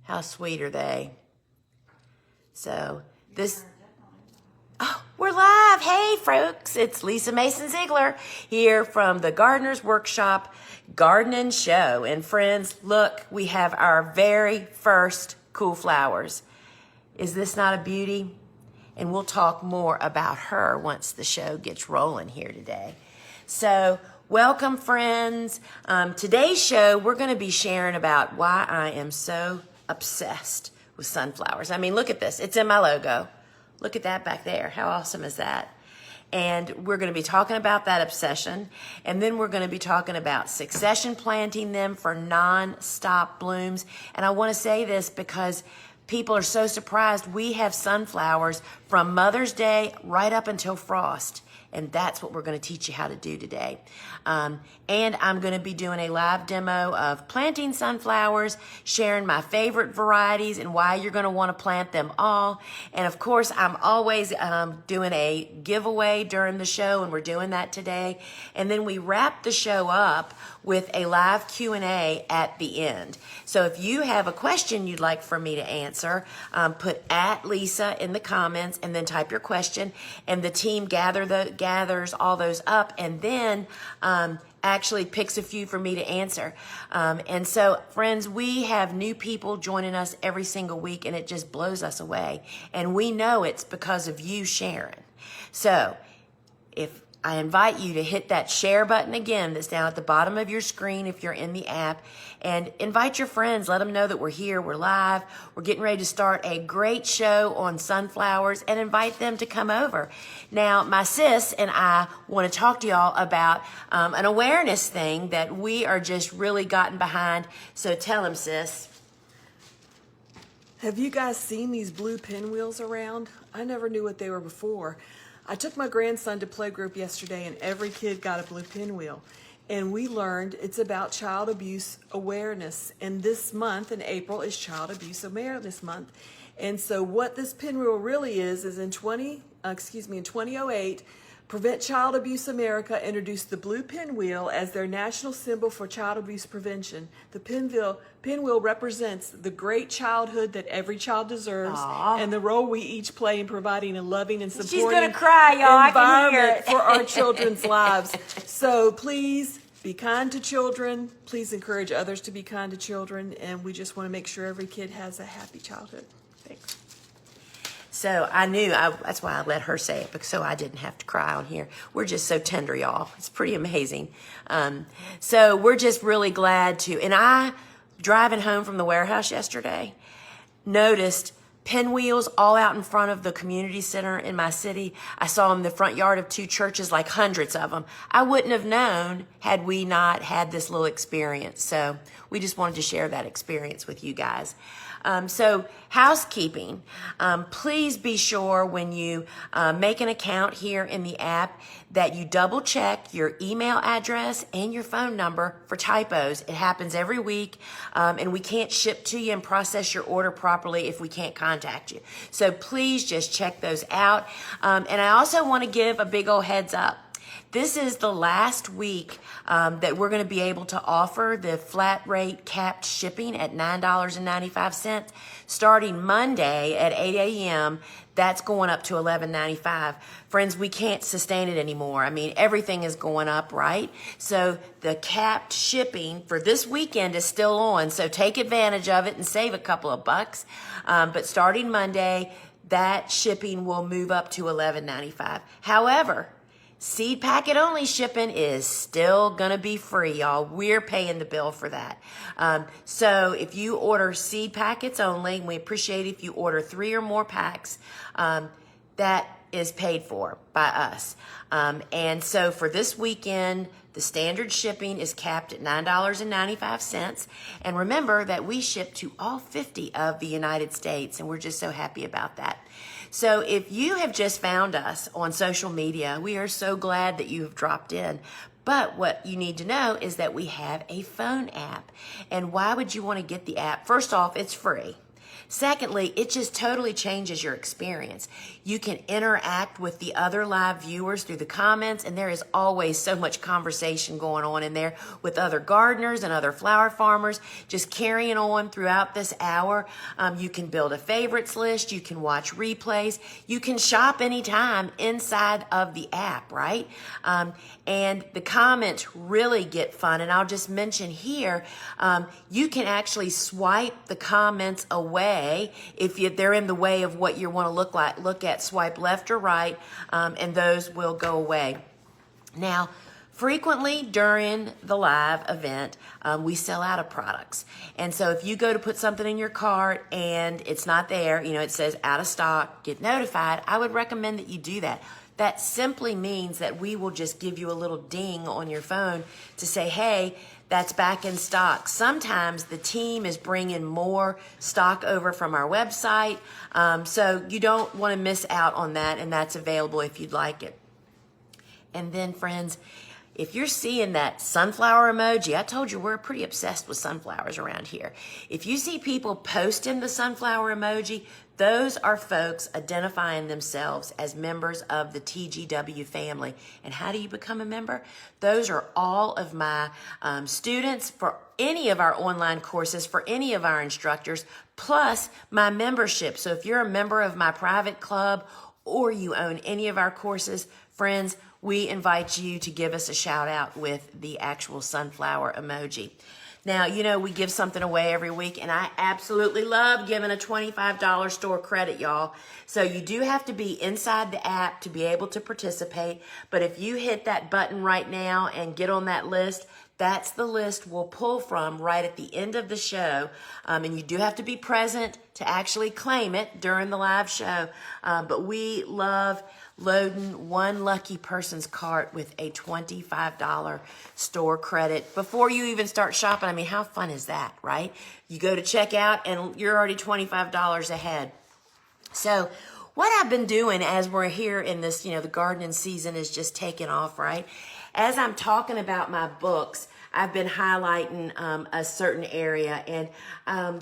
How sweet are they? So this, oh, we're live. Hey, folks, it's Lisa Mason Ziegler here from the Gardener's Workshop Gardening Show. And friends, look, we have our very first cool flowers. Is this not a beauty? And we'll talk more about her once the show gets rolling here today. So welcome, friends. Today's show, we're going to be sharing about why I am so obsessed with sunflowers. I mean, look at this. It's in my logo. Look at that back there. How awesome is that? And we're going to be talking about that obsession. And then we're going to be talking about succession planting them for non-stop blooms. And I want to say this because people are so surprised. We have sunflowers from Mother's Day right up until frost. And that's what we're going to teach you how to do today. And I'm going to be doing a live demo of planting sunflowers, sharing my favorite varieties and why you're going to want to plant them all. And of course, I'm always doing a giveaway during the show, and we're doing that today. And then we wrap the show up with a live Q&A at the end. So if you have a question you'd like for me to answer, put @Lisa in the comments and then type your question, and the team gathers all those up and then actually picks a few for me to answer. And so, friends, we have new people joining us every single week, and it just blows us away. And we know it's because of you sharing. So if I invite you to hit that share button again that's down at the bottom of your screen if you're in the app, and invite your friends. Let them know that we're here, we're live, we're getting ready to start a great show on sunflowers, and invite them to come over. Now, my sis and I want to talk to y'all about an awareness thing that we are just really gotten behind. So tell them, sis. Have you guys seen these blue pinwheels around? I never knew what they were before. I took my grandson to playgroup yesterday, and every kid got a blue pinwheel. And we learned it's about child abuse awareness. And this month in April is Child Abuse Awareness Month. And so what this pinwheel really is in 2008, Prevent Child Abuse America introduced the blue pinwheel as their national symbol for child abuse prevention. The pinwheel represents the great childhood that every child deserves. Aww. And the role we each play in providing a loving and supporting She's gonna cry, y'all. environment for our children's lives. So please be kind to children. Please encourage others to be kind to children. And we just want to make sure every kid has a happy childhood. Thanks. So I knew, that's why I let her say it, because so I didn't have to cry on here. We're just so tender, y'all. It's pretty amazing. So we're just really glad to, and I, driving home from the warehouse yesterday, noticed pinwheels all out in front of the community center in my city. I saw them in the front yard of 2 churches, like hundreds of them. I wouldn't have known had we not had this little experience. So we just wanted to share that experience with you guys. So housekeeping, please be sure when you make an account here in the app that you double check your email address and your phone number for typos. It happens every week, and we can't ship to you and process your order properly if we can't contact you. So please just check those out. And I also want to give a big old heads up. This is the last week that we're going to be able to offer the flat rate capped shipping at $9.95. Starting Monday at 8 a.m., that's going up to $11.95. Friends, we can't sustain it anymore. I mean, everything is going up, right? So the capped shipping for this weekend is still on. So take advantage of it and save a couple of bucks. But starting Monday, that shipping will move up to $11.95. However, seed packet only shipping is still gonna be free, y'all. We're paying the bill for that. So if you order seed packets only, we appreciate it if you order 3 or more packs, that is paid for by us. And so for this weekend, the standard shipping is capped at $9.95. And remember that we ship to all 50 of the United States, and we're just so happy about that. So if you have just found us on social media, we are so glad that you have dropped in. But what you need to know is that we have a phone app. And why would you want to get the app? First off, it's free. Secondly, it just totally changes your experience. You can interact with the other live viewers through the comments, and there is always so much conversation going on in there with other gardeners and other flower farmers, just carrying on throughout this hour. You can build a favorites list. You can watch replays. You can shop anytime inside of the app, right? And the comments really get fun. And I'll just mention here, you can actually swipe the comments away if they're in the way of what you want to look at. Swipe left or right, and those will go away. Now, frequently during the live event, we sell out of products. And so if you go to put something in your cart and it's not there, it says out of stock, get notified, I would recommend that you do that. That simply means that we will just give you a little ding on your phone to say, hey, that's back in stock. Sometimes the team is bringing more stock over from our website, so you don't want to miss out on that, and that's available if you'd like it. And then, friends, if you're seeing that sunflower emoji, I told you we're pretty obsessed with sunflowers around here. If you see people posting the sunflower emoji, those are folks identifying themselves as members of the TGW family. And how do you become a member? Those are all of my students for any of our online courses, for any of our instructors, plus my membership. So if you're a member of my private club or you own any of our courses, friends, we invite you to give us a shout out with the actual sunflower emoji. Now, we give something away every week, and I absolutely love giving a $25 store credit, y'all. So you do have to be inside the app to be able to participate. But if you hit that button right now and get on that list, that's the list we'll pull from right at the end of the show. And you do have to be present to actually claim it during the live show. But we love loading one lucky person's cart with a $25 store credit before you even start shopping. I mean, how fun is that, right? You go to checkout and you're already $25 ahead. So what I've been doing as we're here in this, the gardening season is just taking off, right? As I'm talking about my books, I've been highlighting a certain area. And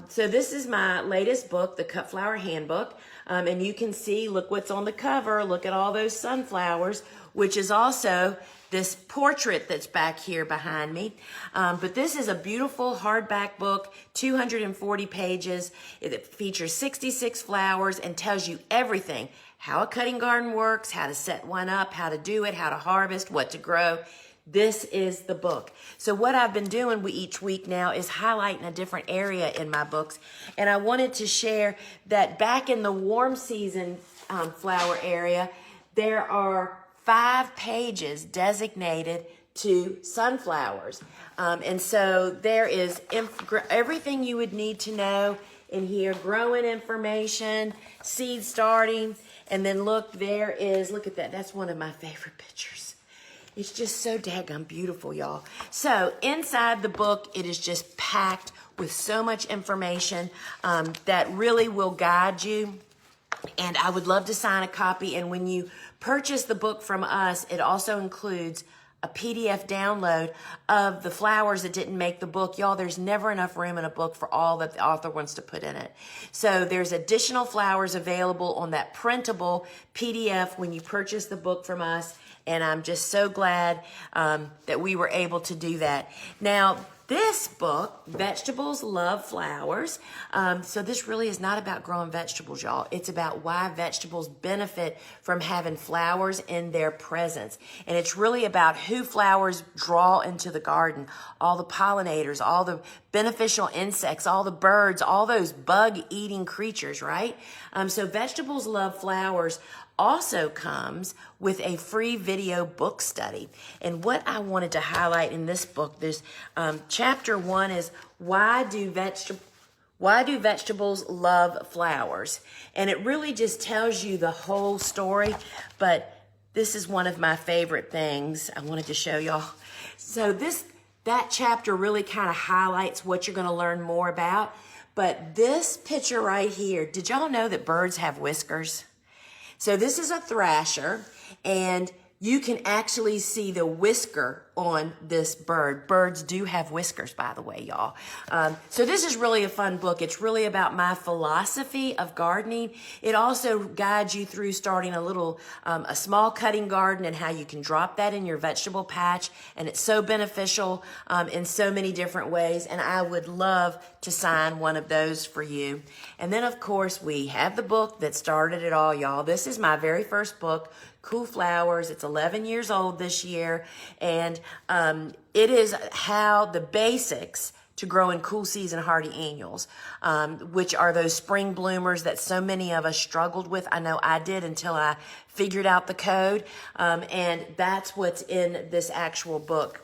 so this is my latest book, the Cut Flower Handbook. And you can see, look what's on the cover. Look at all those sunflowers, which is also this portrait that's back here behind me. But this is a beautiful hardback book, 240 pages. It features 66 flowers and tells you everything. How a cutting garden works, how to set one up, how to do it, how to harvest, what to grow. This is the book. So what I've been doing each week now is highlighting a different area in my books. And I wanted to share that back in the warm season flower area, there are 5 pages designated to sunflowers. And so there is everything you would need to know in here, growing information, seed starting, and then look at that. That's one of my favorite pictures. It's just so daggone beautiful, y'all. So inside the book, it is just packed with so much information that really will guide you. And I would love to sign a copy. And when you purchase the book from us, it also includes a PDF download of the flowers that didn't make the book. Y'all, there's never enough room in a book for all that the author wants to put in it. So there's additional flowers available on that printable PDF when you purchase the book from us. And I'm just so glad that we were able to do that. Now, this book, Vegetables Love Flowers. So this really is not about growing vegetables, y'all. It's about why vegetables benefit from having flowers in their presence. And it's really about who flowers draw into the garden. All the pollinators, all the beneficial insects, all the birds, all those bug-eating creatures, right? So Vegetables Love Flowers also comes with a free video book study. And what I wanted to highlight in this book, there's chapter 1 is why do vegetables love flowers? And it really just tells you the whole story, but this is one of my favorite things I wanted to show y'all. So that chapter really kind of highlights what you're going to learn more about. But this picture right here, did y'all know that birds have whiskers? So this is a thrasher, and you can actually see the whisker on this bird. Birds do have whiskers, by the way, y'all. So this is really a fun book. It's really about my philosophy of gardening. It also guides you through starting a small cutting garden and how you can drop that in your vegetable patch. And it's so beneficial in so many different ways. And I would love to sign one of those for you. And then, of course, we have the book that started it all, y'all. This is my very first book, Cool Flowers. It's 11 years old this year, and it is how the basics to growing cool season hardy annuals, which are those spring bloomers that so many of us struggled with. I know I did until I figured out the code, and that's what's in this actual book.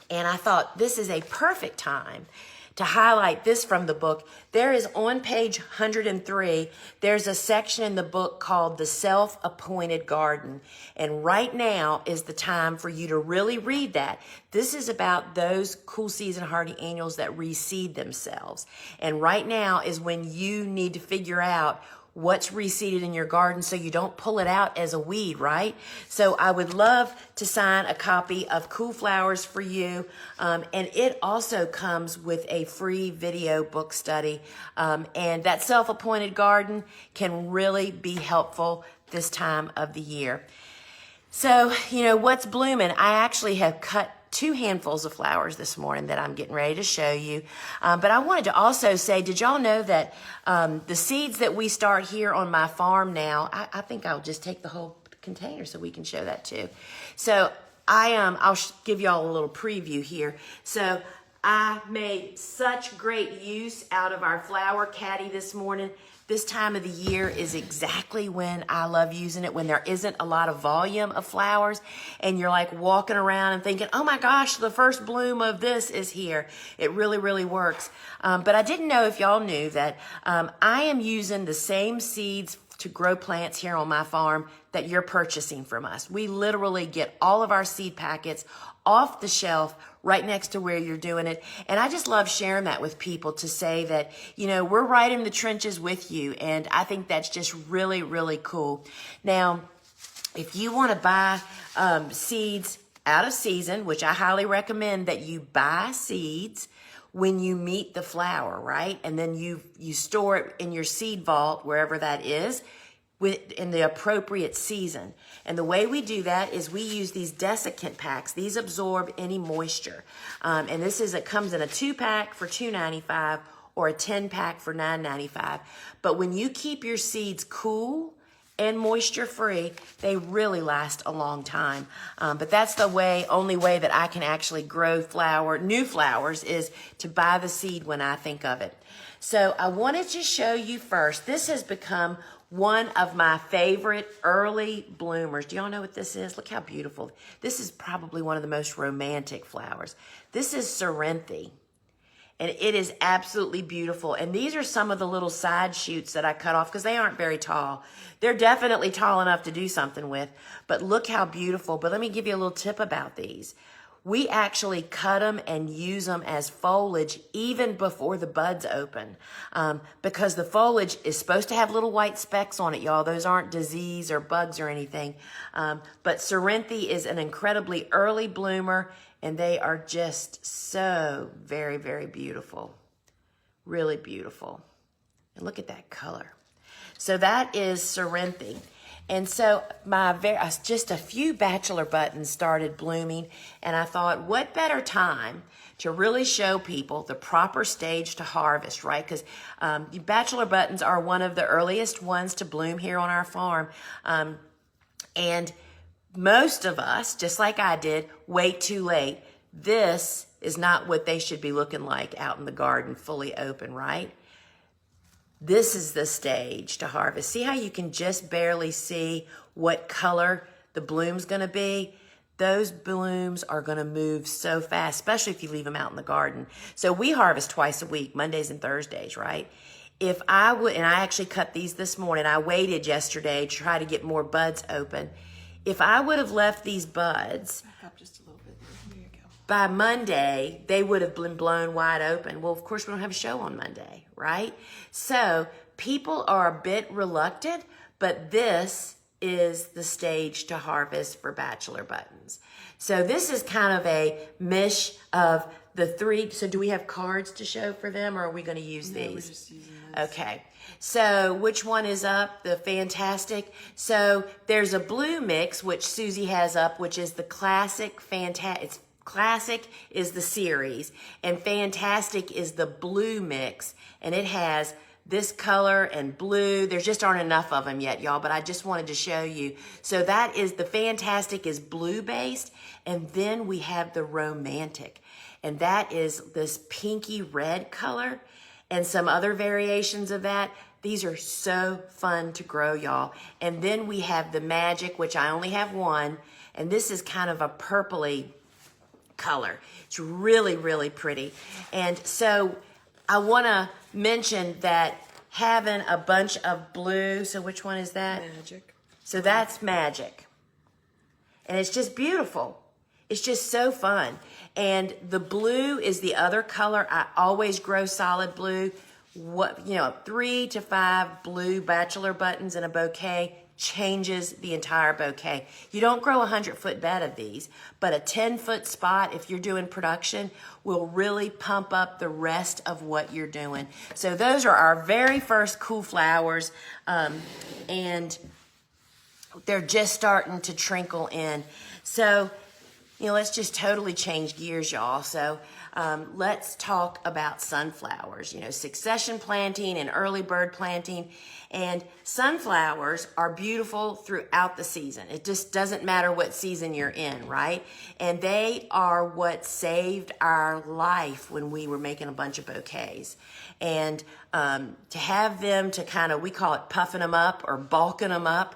And I thought this is a perfect time to highlight this from the book. There is on page 103, there's a section in the book called The Self-Appointed Garden. And right now is the time for you to really read that. This is about those cool season hardy annuals that reseed themselves. And right now is when you need to figure out what's reseeded in your garden so you don't pull it out as a weed, right? So I would love to sign a copy of Cool Flowers for you. And it also comes with a free video book study. And that self-appointed garden can really be helpful this time of the year. So, what's blooming? I actually have cut 2 handfuls of flowers this morning that I'm getting ready to show you. But I wanted to also say, did y'all know that the seeds that we start here on my farm now, I think I'll just take the whole container so we can show that too. So I'll give y'all a little preview here. So I made such great use out of our flower caddy this morning. This time of the year is exactly when I love using it, when there isn't a lot of volume of flowers and you're like walking around and thinking, oh my gosh, the first bloom of this is here. It really, really works. But I didn't know if y'all knew that I am using the same seeds to grow plants here on my farm that you're purchasing from us. We literally get all of our seed packets off the shelf right next to where you're doing it. And I just love sharing that with people to say that, we're right in the trenches with you. And I think that's just really, really cool. Now, if you want to buy seeds out of season, which I highly recommend that you buy seeds when you meet the flower, right? And then you store it in your seed vault, wherever that is, in the appropriate season. And the way we do that is we use these desiccant packs. These absorb any moisture. And it comes in a 2-pack for $2.95 or a 10-pack for $9.95. But when you keep your seeds cool and moisture free, they really last a long time. But that's the only way that I can actually grow new flowers is to buy the seed when I think of it. So I wanted to show you first, this has become one of my favorite early bloomers. Do y'all know what this is? Look how beautiful. This is probably one of the most romantic flowers. This is Cerinthe. And it is absolutely beautiful. And these are some of the little side shoots that I cut off because they aren't very tall. They're definitely tall enough to do something with. But look how beautiful. But let me give you a little tip about these. We actually cut them and use them as foliage even before the buds open because the foliage is supposed to have little white specks on it, y'all. Those aren't disease or bugs or anything. But Cerinthe is an incredibly early bloomer, and they are just so very, very beautiful. Really beautiful. And look at that color. So that is Cerinthe. And so just a few bachelor buttons started blooming, and I thought, what better time to really show people the proper stage to harvest, right? Because bachelor buttons are one of the earliest ones to bloom here on our farm. And most of us, just like I did, wait too late. This is not what they should be looking like out in the garden, fully open, right? This is the stage to harvest. See how you can just barely see what color the bloom's going to be? Those blooms are going to move so fast, especially if you leave them out in the garden. So we harvest twice a week, Mondays and Thursdays, right? And I actually cut these this morning. I waited yesterday to try to get more buds open. If I would have left these buds back up just a little bit. Here you go. By Monday, they would have been blown wide open. Well, of course, we don't have a show on Monday, right? So people are a bit reluctant, but this is the stage to harvest for bachelor buttons. So this is kind of a mish of the three. So do we have cards to show for them, or are we going to use these? We're just using this. Okay. So which one is up? The Fantastic. So there's a blue mix, which Susie has up, which is the classic Fantastic. Classic is the series, and Fantastic is the blue mix, and it has this color and blue. There just aren't enough of them yet, y'all, but I just wanted to show you. So that is the Fantastic is blue based, and then we have the Romantic, and that is this pinky red color and some other variations of that. These are so fun to grow, y'all. And then we have the Magic, which I only have one, and this is kind of a purpley color. It's really, really pretty. And so I want to mention that having a bunch of blue, so which one is that? Magic. So that's Magic. And it's just beautiful. It's just so fun. And the blue is the other color. I always grow solid blue. 3 to 5 blue bachelor buttons in a bouquet changes the entire bouquet. You don't grow a 100-foot bed of these, but a 10-foot spot, if you're doing production, will really pump up the rest of what you're doing. So those are our very first cool flowers, and they're just starting to trickle in. So, let's just totally change gears, y'all. So let's talk about sunflowers, succession planting and early bird planting. And sunflowers are beautiful throughout the season. It just doesn't matter what season you're in, right? And they are what saved our life when we were making a bunch of bouquets. And to have them to we call it puffing them up or bulking them up.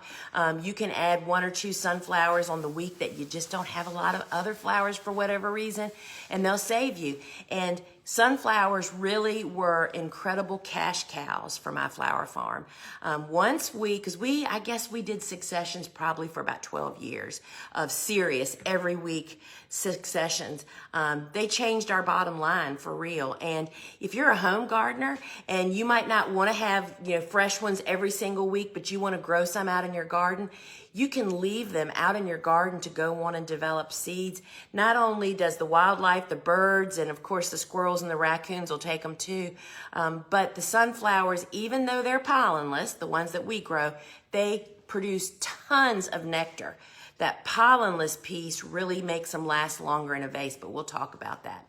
You can add 1 or 2 sunflowers on the week that you just don't have a lot of other flowers for whatever reason, and they'll save you. And sunflowers really were incredible cash cows for my flower farm. I guess we did successions probably for about 12 years of serious every week successions. They changed our bottom line for real. And if you're a home gardener and you might not want to have, fresh ones every single week, but you want to grow some out in your garden, you can leave them out in your garden to go on and develop seeds. Not only does the wildlife, the birds, and of course the squirrels and the raccoons will take them too, but the sunflowers, even though they're pollenless, the ones that we grow, they produce tons of nectar. That pollenless piece really makes them last longer in a vase, but we'll talk about that.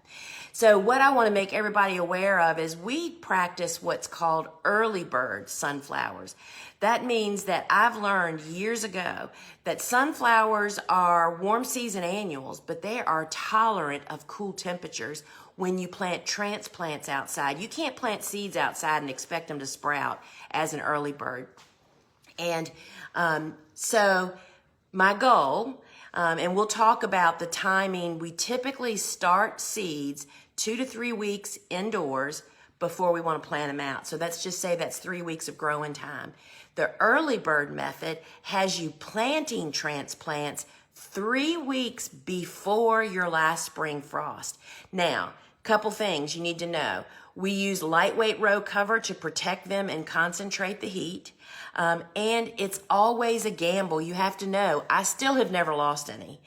So what I want to make everybody aware of is we practice what's called early bird sunflowers. That means that I've learned years ago that sunflowers are warm season annuals, but they are tolerant of cool temperatures when you plant transplants outside. You can't plant seeds outside and expect them to sprout as an early bird. And so my goal, and we'll talk about the timing, we typically start seeds 2 to 3 weeks indoors before we want to plant them out. So let's just say that's 3 weeks of growing time. The early bird method has you planting transplants 3 weeks before your last spring frost. Now, couple things you need to know. We use lightweight row cover to protect them and concentrate the heat. And it's always a gamble. You have to know, I still have never lost any.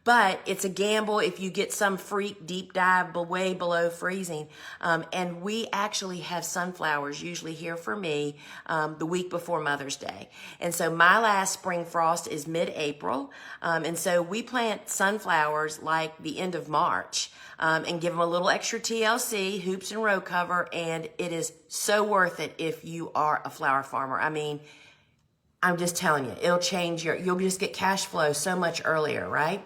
But it's a gamble if you get some freak deep dive way below freezing. And we actually have sunflowers usually here for me the week before Mother's Day. And so my last spring frost is mid-April. And so we plant sunflowers like the end of March and give them a little extra TLC, hoops and row cover. And it is so worth it if you are a flower farmer. I mean, I'm just telling you, it'll change you'll just get cash flow so much earlier, right?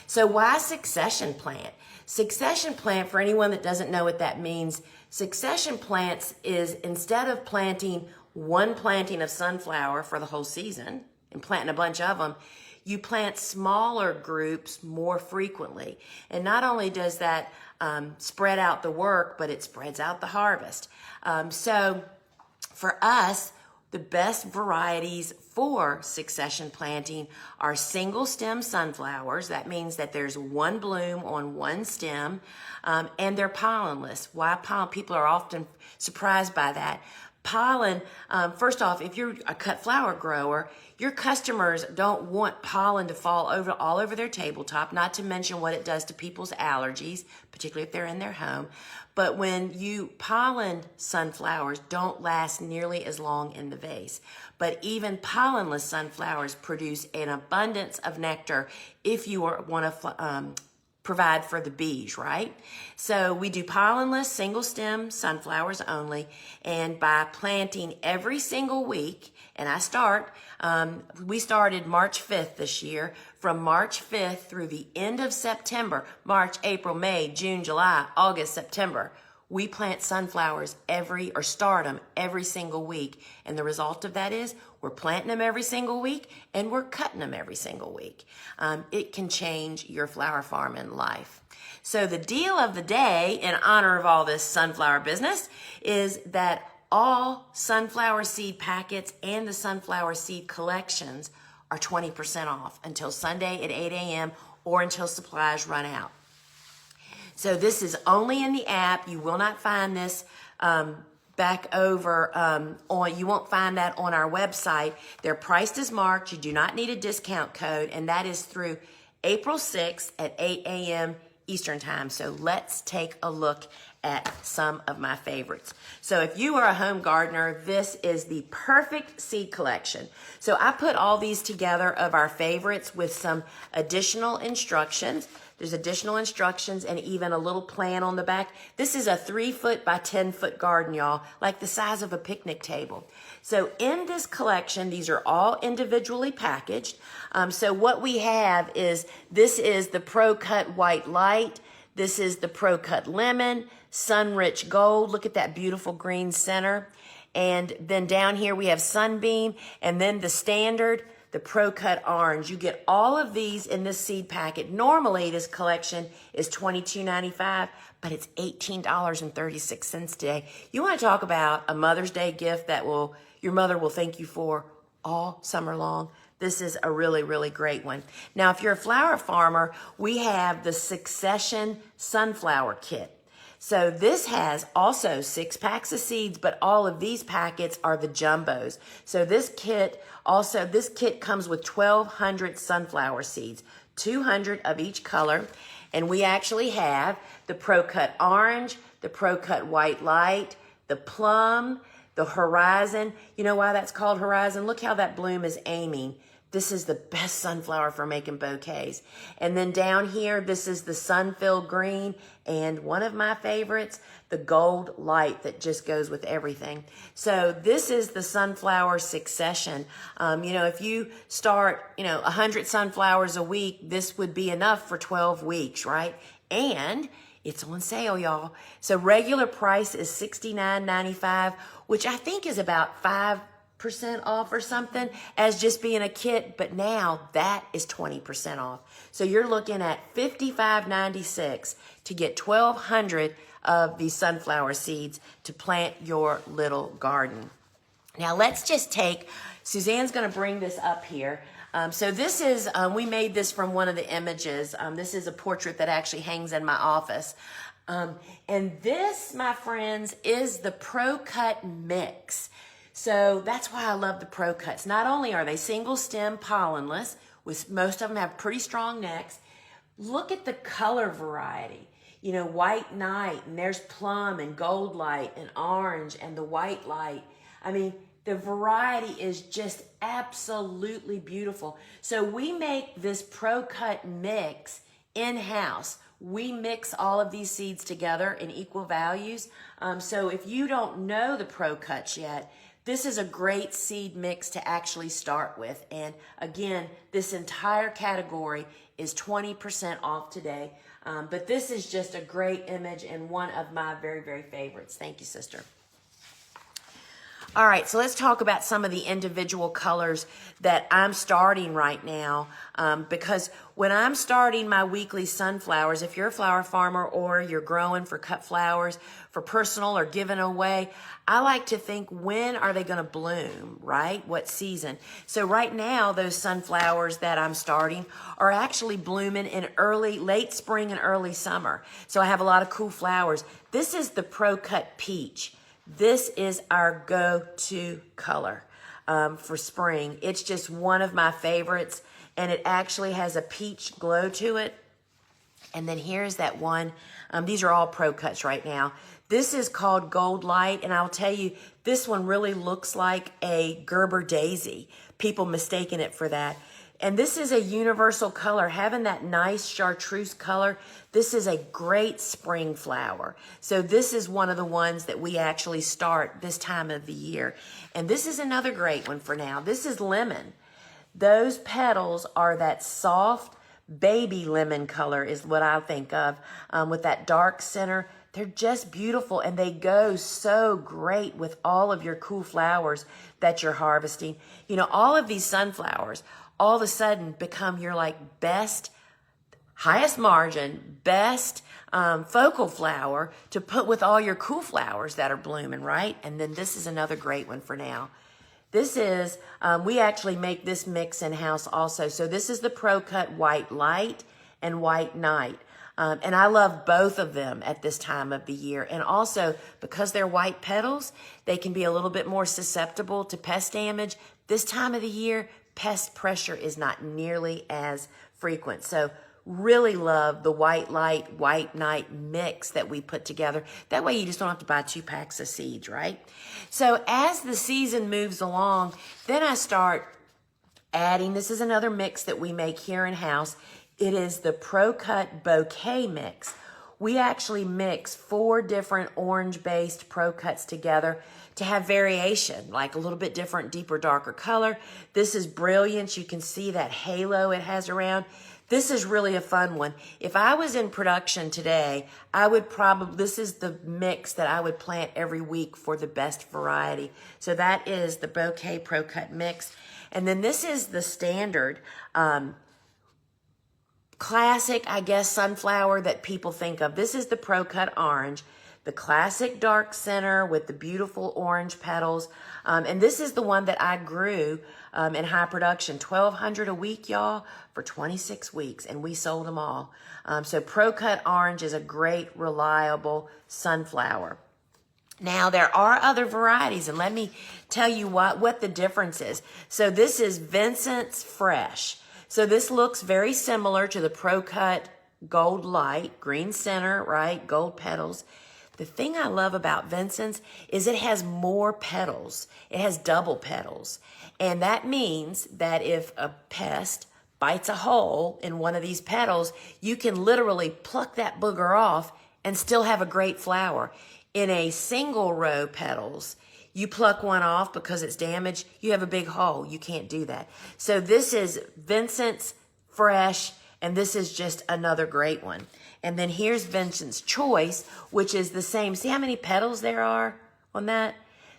So why succession plant? Succession plant, for anyone that doesn't know what that means, succession plants is instead of planting one planting of sunflower for the whole season and planting a bunch of them, you plant smaller groups more frequently. And not only does that spread out the work, but it spreads out the harvest. So for us, the best varieties for succession planting are single stem sunflowers. That means that there's one bloom on one stem, and they're pollenless. Why pollen? People are often surprised by that. Pollen, first off, if you're a cut flower grower, your customers don't want pollen to fall all over their tabletop, not to mention what it does to people's allergies, particularly if they're in their home. But when you pollen sunflowers, don't last nearly as long in the vase. But even pollenless sunflowers produce an abundance of nectar if you want to provide for the bees, right? So we do pollenless single stem sunflowers only, and by planting every single week, and we started March 5th this year. From March 5th through the end of September, March, April, May, June, July, August, September, we plant sunflowers start them every single week. And the result of that is we're planting them every single week and we're cutting them every single week. It can change your flower farm and life. So the deal of the day, in honor of all this sunflower business, is that all sunflower seed packets and the sunflower seed collections are 20% off until Sunday at 8 a.m. or until supplies run out. So this is only in the app. You will not find this back over you won't find that on our website. They're priced as March. You do not need a discount code, and that is through April 6th at 8 a.m. Eastern Time. So let's take a look at some of my favorites. So if you are a home gardener, this is the perfect seed collection. So I put all these together of our favorites with some additional instructions. There's additional instructions and even a little plan on the back. This is a 3-foot by 10-foot garden, y'all, like the size of a picnic table. So in this collection, these are all individually packaged. So what we have is, this is the Pro Cut White Light. This is the Pro Cut Lemon, Sun Rich Gold. Look at that beautiful green center. And then down here we have Sunbeam, and then the standard, the Pro Cut Orange. You get all of these in this seed packet. Normally this collection is $22.95, but it's $18.36 today. You want to talk about a Mother's Day gift that your mother will thank you for all summer long? This is a really, really great one. Now, if you're a flower farmer, we have the Succession Sunflower Kit. So this has also 6 packs of seeds, but all of these packets are the jumbos. So this kit comes with 1,200 sunflower seeds, 200 of each color. And we actually have the Pro Cut Orange, the Pro Cut White Light, the Plum, the Horizon. You know why that's called Horizon? Look how that bloom is aiming. This is the best sunflower for making bouquets. And then down here, this is the Sun-Filled Green, and one of my favorites, the Gold Light that just goes with everything. So this is the Sunflower Succession. If you start, 100 sunflowers a week, this would be enough for 12 weeks, right? And it's on sale, y'all. So regular price is $69.95, which I think is about 5% off or something as just being a kit, but now that is 20% off. So you're looking at $55.96 to get 1,200 of these sunflower seeds to plant your little garden. Now let's just Suzanne's going to bring this up here. So this is, we made this from one of the images. This is a portrait that actually hangs in my office. And this, my friends, is the Pro Cut Mix. So that's why I love the Pro Cuts. Not only are they single stem pollenless, most of them have pretty strong necks. Look at the color variety. White Night, and there's Plum and Gold Light and Orange and the White Light. I mean, the variety is just absolutely beautiful. So we make this Pro Cut mix in-house. We mix all of these seeds together in equal values. So if you don't know the Pro Cuts yet, this is a great seed mix to actually start with. And again, this entire category is 20% off today. But this is just a great image and one of my very, very favorites. Thank you, sister. All right, so let's talk about some of the individual colors that I'm starting right now, because when I'm starting my weekly sunflowers, if you're a flower farmer or you're growing for cut flowers, for personal or giving away, I like to think, when are they going to bloom, right? What season? So right now, those sunflowers that I'm starting are actually blooming in late spring and early summer. So I have a lot of cool flowers. This is the Pro Cut Peach. This is our go-to color for spring. It's just one of my favorites, and it actually has a peach glow to it. And then here's that one. These are all pro cuts right now. This is called Gold Light, and I'll tell you, this one really looks like a Gerber daisy. People mistaken it for that. And this is a universal color, having that nice chartreuse color. This is a great spring flower. So this is one of the ones that we actually start this time of the year. And this is another great one for now. This is lemon. Those petals are that soft baby lemon color is what I think of, with that dark center. They're just beautiful, and they go so great with all of your cool flowers that you're harvesting. You know, all of these sunflowers all of a sudden become your like best, highest margin, best focal flower to put with all your cool flowers that are blooming, right? And then this is another great one for now. This is, we actually make this mix in-house also. So this is the Pro Cut White Light and White Night. And I love both of them at this time of the year. And also, because they're white petals, they can be a little bit more susceptible to pest damage. This time of the year, pest pressure is not nearly as frequent. So really love the White Light, White Night mix that we put together. That way you just don't have to buy 2 packs of seeds, right? So as the season moves along, then I start adding, this is another mix that we make here in-house. It is the Pro Cut Bouquet Mix. We actually mix 4 different orange-based Pro Cuts together to have variation, like a little bit different, deeper, darker color. This is Brilliance. You can see that halo it has around. This is really a fun one. If I was in production today, I would probably, this is the mix that I would plant every week for the best variety. So that is the Bouquet Pro Cut Mix. And then this is the standard classic, I guess, sunflower that people think of. This is the Pro Cut Orange, the classic dark center with the beautiful orange petals. And this is the one that I grew in high production, 1,200 a week, y'all, for 26 weeks, and we sold them all. So Pro Cut Orange is a great, reliable sunflower. Now, there are other varieties, and let me tell you what the difference is. So this is Vincent's Fresh. So this looks very similar to the Pro Cut Gold Light, green center, right, gold petals. The thing I love about Vincent's is it has more petals. It has double petals. And that means that if a pest bites a hole in one of these petals, you can literally pluck that booger off and still have a great flower. In a single row petals, you pluck one off because it's damaged, you have a big hole. You can't do that. So this is Vincent's Fresh, and this is just another great one. And then here's Vincent's Choice, which is the same. See how many petals there are on that?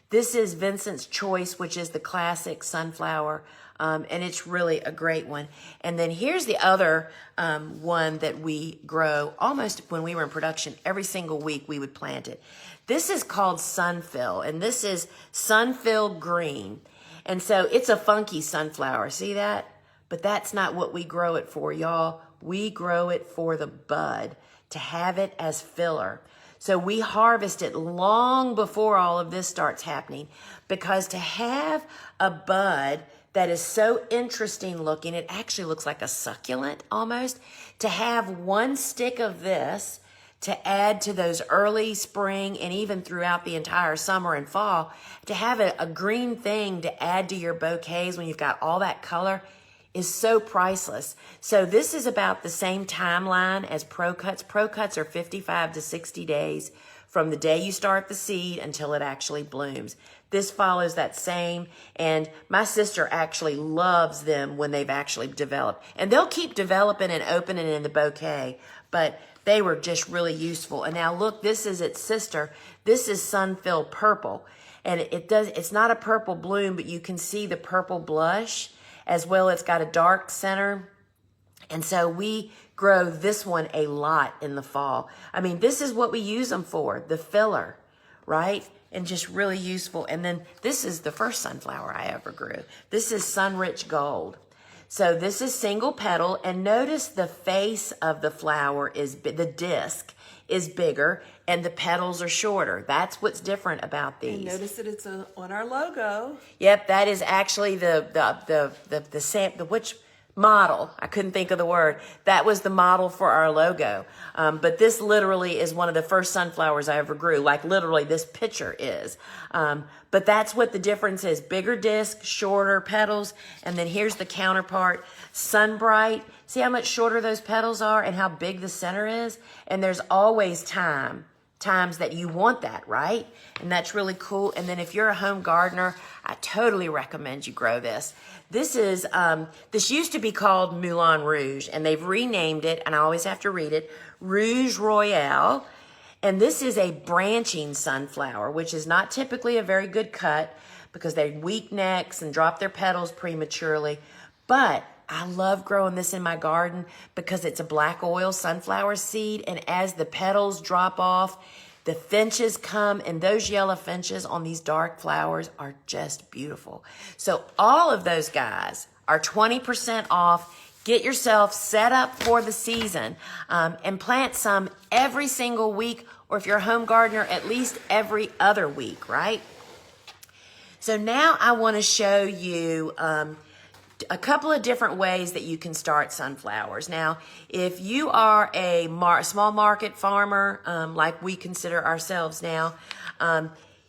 This is Vincent's Choice, which is the classic sunflower, and it's really a great one. And then here's the other one that we grow almost when we were in production. Every single week we would plant it. This is called Sunfill, and this is Sunfill Green. And so it's a funky sunflower. See that? But that's not what we grow it for, y'all. We grow it for the bud, to have it as filler. So we harvest it long before all of this starts happening, because to have a bud that is so interesting looking, it actually looks like a succulent almost, to have one stick of this to add to those early spring and even throughout the entire summer and fall, to have a green thing to add to your bouquets when you've got all that color is so priceless. So this is about the same timeline as Pro Cuts. Pro Cuts are 55 to 60 days from the day you start the seed until it actually blooms. This follows that same, and my sister actually loves them when they've actually developed. And they'll keep developing and opening in the bouquet, but they were just really useful. And now look, this is its sister. This is Sunfill Purple. And it's not a purple bloom, but you can see the purple blush as well. It's got a dark center. And so we grow this one a lot in the fall. I mean, this is what we use them for, the filler, right? And just really useful. And then this is the first sunflower I ever grew. This is Sunrich Gold. So this is single petal, and notice the face of the flower is, the disc is bigger and the petals are shorter. That's what's different about these. And notice that it's on our logo. Yep, that is actually which model? I couldn't think of the word. That was the model for our logo. But this literally is one of the first sunflowers I ever grew. Like literally, this picture is. But that's what the difference is: bigger disc, shorter petals, and then here's the counterpart, Sunbright. See how much shorter those petals are and how big the center is? And there's always times that you want that, right? And that's really cool. And then if you're a home gardener, I totally recommend you grow this. This is, this used to be called Moulin Rouge, and they've renamed it, and I always have to read it, Rouge Royale. And this is a branching sunflower, which is not typically a very good cut because they have weak necks and drop their petals prematurely. But I love growing this in my garden because it's a black oil sunflower seed, and as the petals drop off, the finches come, and those yellow finches on these dark flowers are just beautiful. So all of those guys are 20% off. Get yourself set up for the season and plant some every single week, or if you're a home gardener, at least every other week, right? So now I want to show you a couple of different ways that you can start sunflowers. Now, if you are a small market farmer, like we consider ourselves now,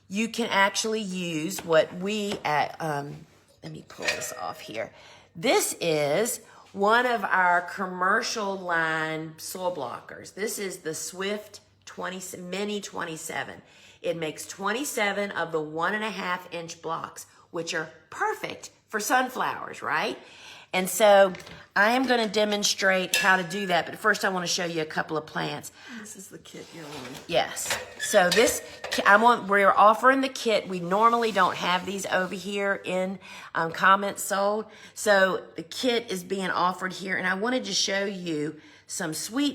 you can actually use what we let me pull this off here. This is one of our commercial line soil blockers. This is the Swift Mini 27. It makes 27 of the 1.5-inch blocks, which are perfect for sunflowers, right? And so I am going to demonstrate how to do that, but first I want to show you a couple of plants. This is the kit you're on. Yes. So we're offering the kit. We normally don't have these over here in comments sold. So the kit is being offered here, and I wanted to show you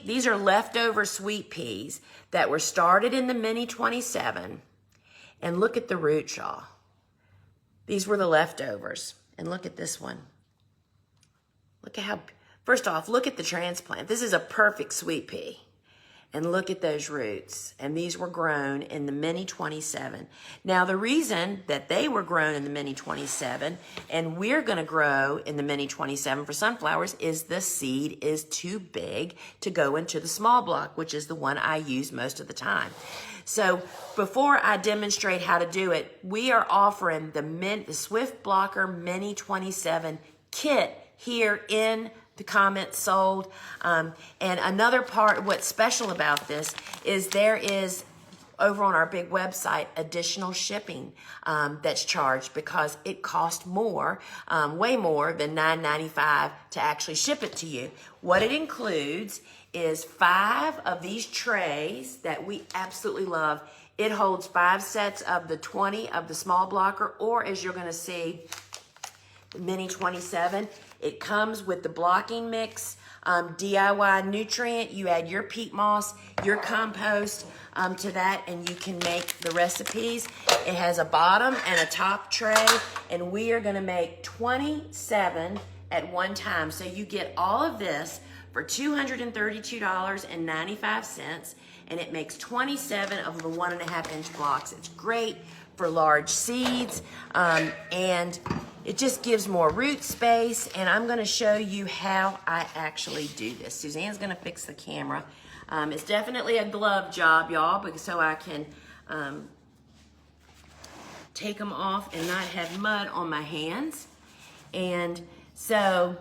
these are leftover sweet peas that were started in the Mini 27. And look at the root, y'all. These were the leftovers. And look at this one. Look at first off, look at the transplant. This is a perfect sweet pea. And look at those roots. And these were grown in the Mini 27. Now, the reason that they were grown in the Mini 27 and we're going to grow in the Mini 27 for sunflowers is the seed is too big to go into the small block, which is the one I use most of the time. So before I demonstrate how to do it, we are offering the Swift Blocker Mini 27 kit here in the comments sold. And another part, what's special about this is there is, over on our big website, additional shipping that's charged because it costs more, way more than $9.95 to actually ship it to you. What it includes is 5 of these trays that we absolutely love. It holds 5 sets of the 20 of the small blocker, or as you're going to see, the Mini 27. It comes with the blocking mix, DIY nutrient. You add your peat moss, your compost to that, and you can make the recipes. It has a bottom and a top tray, and we are going to make 27 at one time. So you get all of this for $232.95, and it makes 27 of the 1.5-inch blocks. It's great for large seeds, and it just gives more root space. And I'm going to show you how I actually do this. Suzanne's going to fix the camera. It's definitely a glove job, y'all, so I can take them off and not have mud on my hands. And so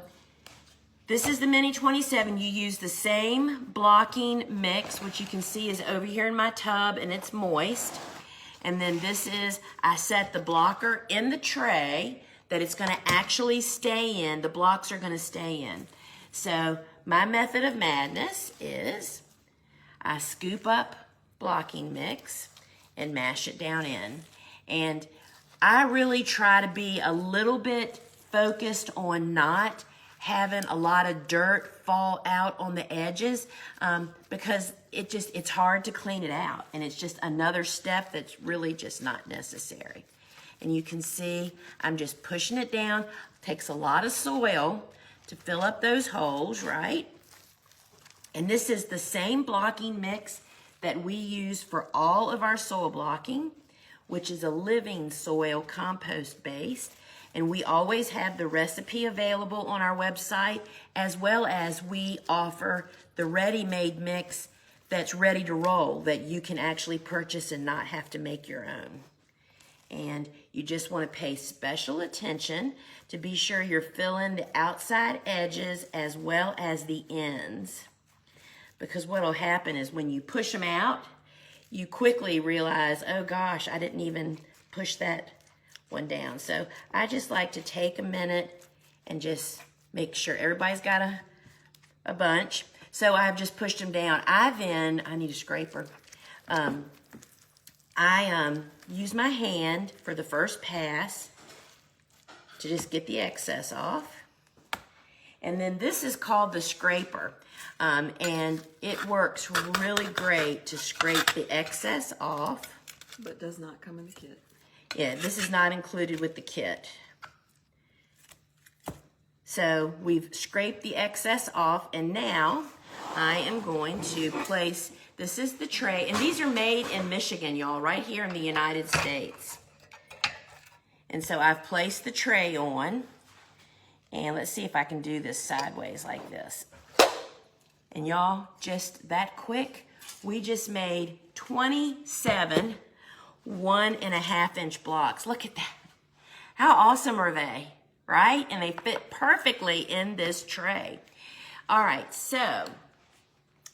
this is the Mini 27. You use the same blocking mix, which you can see is over here in my tub, and it's moist. And then this is, I set the blocker in the tray that it's going to actually stay in. The blocks are going to stay in. So my method of madness is I scoop up blocking mix and mash it down in. And I really try to be a little bit focused on not having a lot of dirt fall out on the edges because it's hard to clean it out, and it's just another step that's really just not necessary. And you can see I'm just pushing it down. It takes a lot of soil to fill up those holes, right? And this is the same blocking mix that we use for all of our soil blocking, which is a living soil compost based. And we always have the recipe available on our website, as well as we offer the ready-made mix that's ready to roll that you can actually purchase and not have to make your own. And you just want to pay special attention to be sure you're filling the outside edges as well as the ends. Because what will happen is when you push them out, you quickly realize, oh gosh, I didn't even push that one down. So I just like to take a minute and just make sure everybody's got a bunch. So I've just pushed them down. I need a scraper. I use my hand for the first pass to just get the excess off. And then this is called the scraper. And it works really great to scrape the excess off. But does not come in the kit. Yeah, this is not included with the kit. So we've scraped the excess off, and now I am going to place, this is the tray, and these are made in Michigan, y'all, right here in the United States. And so I've placed the tray on, and let's see if I can do this sideways like this. And y'all, just that quick, we just made 27 1.5 inch blocks. Look at that. How awesome are they, right? And they fit perfectly in this tray. All right, so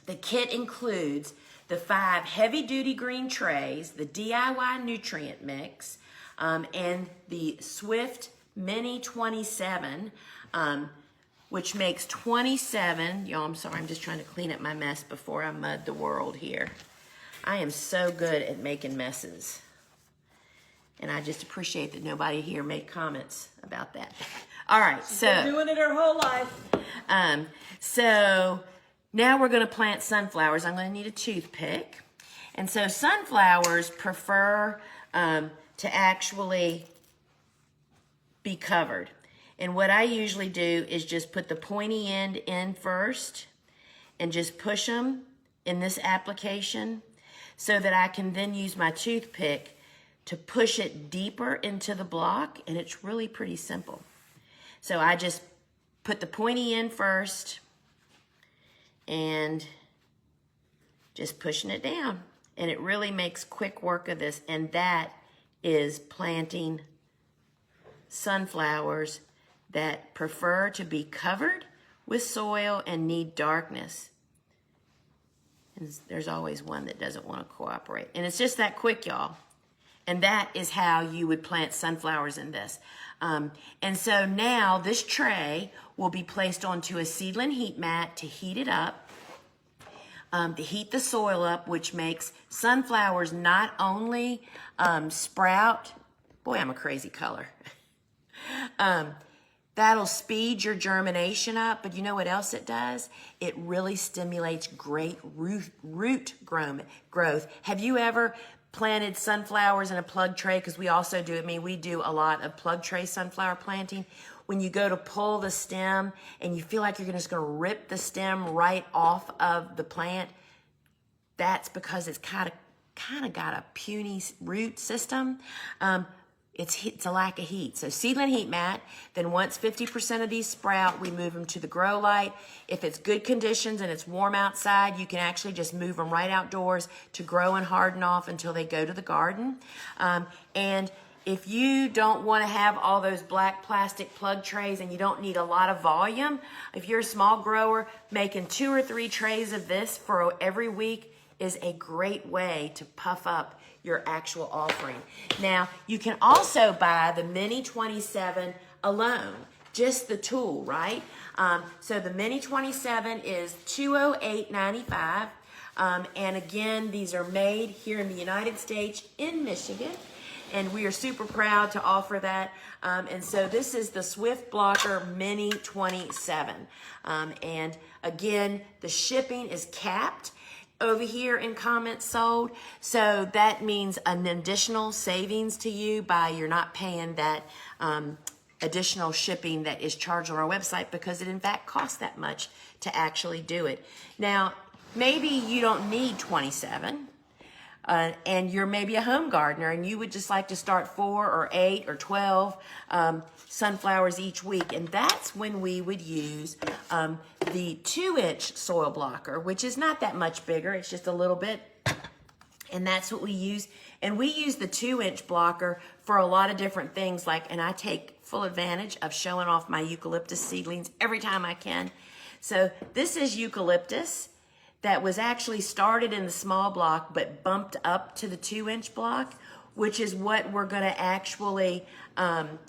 the kit includes the 5 heavy-duty green trays, the DIY nutrient mix, and the Swift Mini 27, which makes 27. Y'all, I'm sorry, I'm just trying to clean up my mess before I mud the world here. I am so good at making messes. And I just appreciate that nobody here made comments about that. All right, She's been doing it her whole life. So now we're going to plant sunflowers. I'm going to need a toothpick. And so sunflowers prefer to actually be covered. And what I usually do is just put the pointy end in first and just push them in this application so that I can then use my toothpick to push it deeper into the block, and it's really pretty simple. So I just put the pointy end first and just pushing it down. And it really makes quick work of this, and that is planting sunflowers that prefer to be covered with soil and need darkness. And there's always one that doesn't want to cooperate. And it's just that quick, y'all. And that is how you would plant sunflowers in this. And so now this tray will be placed onto a seedling heat mat to heat it up, to heat the soil up, which makes sunflowers not only sprout, boy, I'm a crazy color. That'll speed your germination up, but you know what else it does? It really stimulates great root growth. Have you ever planted sunflowers in a plug tray? Because we also do, we do a lot of plug tray sunflower planting. When you go to pull the stem and you feel like you're just going to rip the stem right off of the plant, that's because it's kind of got a puny root system. It's a lack of heat. So seedling heat mat, then once 50% of these sprout, we move them to the grow light. If it's good conditions and it's warm outside, you can actually just move them right outdoors to grow and harden off until they go to the garden. And if you don't want to have all those black plastic plug trays and you don't need a lot of volume, if you're a small grower, making 2 or 3 trays of this for every week is a great way to puff up your actual offering. Now, you can also buy the Mini 27 alone, just the tool, right? So the Mini 27 is $208.95. And again, these are made here in the United States in Michigan. And we are super proud to offer that. And so this is the Swift Blocker Mini 27. And again, the shipping is capped over here in comments sold. So that means an additional savings to you by you're not paying that additional shipping that is charged on our website because it in fact costs that much to actually do it. Now, maybe you don't need 27. And you're maybe a home gardener and you would just like to start 4 or 8 or 12 sunflowers each week. And that's when we would use the 2-inch soil blocker, which is not that much bigger. It's just a little bit. And that's what we use. And we use the 2-inch blocker for a lot of different things. And I take full advantage of showing off my eucalyptus seedlings every time I can. So this is eucalyptus that was actually started in the small block but bumped up to the 2-inch block, which is what we're going to actually bump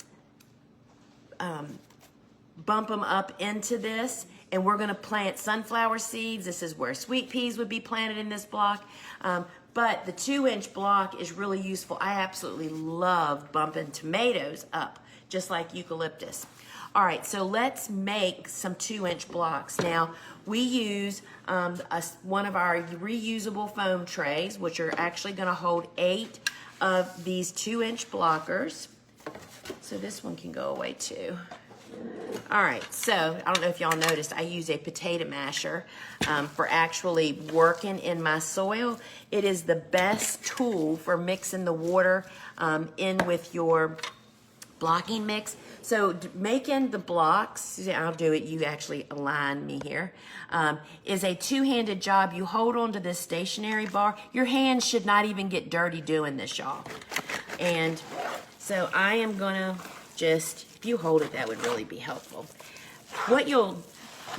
them up into this. And we're going to plant sunflower seeds. This is where sweet peas would be planted in this block. But the 2-inch block is really useful. I absolutely love bumping tomatoes up, just like eucalyptus. All right, so let's make some 2-inch blocks. Now, we use one of our reusable foam trays, which are actually going to hold 8 of these 2-inch blockers. So this one can go away too. All right, so I don't know if y'all noticed, I use a potato masher for actually working in my soil. It is the best tool for mixing the water in with your blocking mix. So making the blocks, I'll do it, you actually align me here, is a two-handed job. You hold onto this stationary bar. Your hands should not even get dirty doing this, y'all. And so I am gonna just, if you hold it, that would really be helpful. What you'll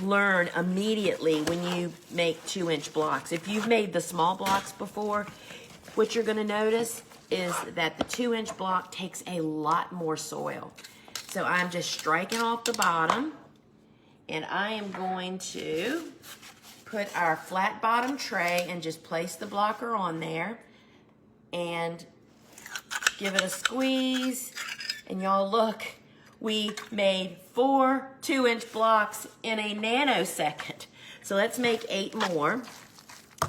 learn immediately when you make 2-inch blocks, if you've made the small blocks before, what you're gonna notice is that the 2-inch block takes a lot more soil. So I'm just striking off the bottom, and I am going to put our flat bottom tray and just place the blocker on there and give it a squeeze. And y'all look, we made 4 2-inch blocks in a nanosecond. So let's make 8 more.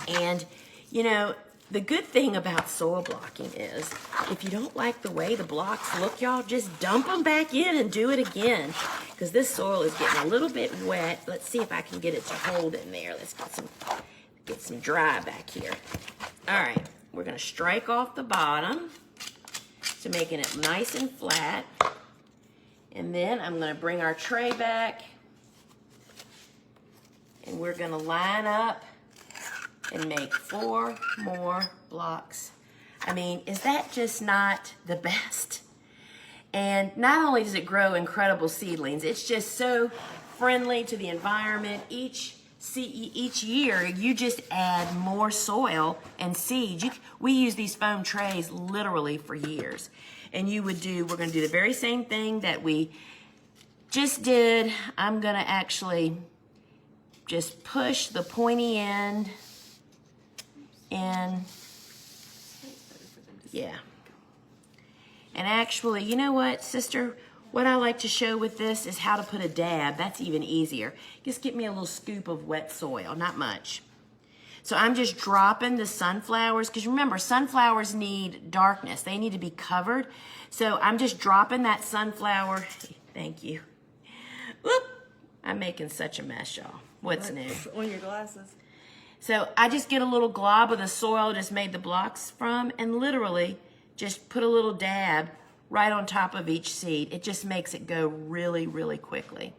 And you know, the good thing about soil blocking is if you don't like the way the blocks look, y'all, just dump them back in and do it again, because this soil is getting a little bit wet. Let's see if I can get it to hold in there. Let's get some dry back here. All right, we're gonna strike off the bottom to making it nice and flat. And then I'm gonna bring our tray back and we're gonna line up and make 4 more blocks. I mean, is that just not the best? And not only does it grow incredible seedlings, it's just so friendly to the environment. Each year, you just add more soil and seeds. We use these foam trays literally for years. And we're gonna do the very same thing that we just did. I'm gonna actually just push the pointy end in. Yeah. And actually, you know what, sister? What I like to show with this is how to put a dab. That's even easier. Just get me a little scoop of wet soil, not much. So I'm just dropping the sunflowers, because remember, sunflowers need darkness. They need to be covered. So I'm just dropping that sunflower. Thank you. Whoop! I'm making such a mess, y'all. What's new? On your glasses. So I just get a little glob of the soil I just made the blocks from, and literally just put a little dab right on top of each seed. It just makes it go really, really quickly.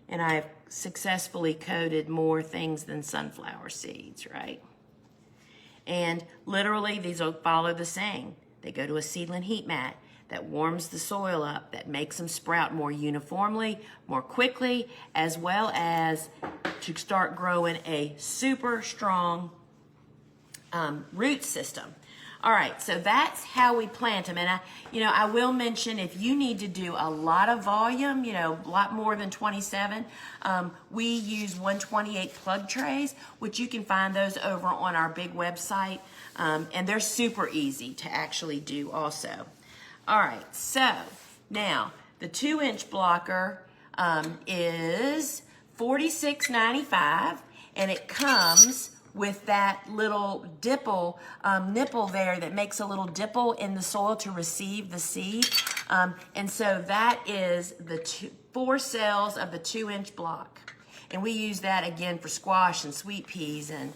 And I've successfully coated more things than sunflower seeds, right? And literally these will follow the same. They go to a seedling heat mat that warms the soil up, that makes them sprout more uniformly, more quickly, as well as to start growing a super strong root system. All right, so that's how we plant them. And I will mention, if you need to do a lot of volume, a lot more than 27, we use 128 plug trays, which you can find those over on our big website. And they're super easy to actually do also. All right, so now the 2-inch blocker is $46.95, and it comes with that little nipple there that makes a little dipple in the soil to receive the seed. And so that is the 4 cells of the 2-inch block. And we use that again for squash and sweet peas and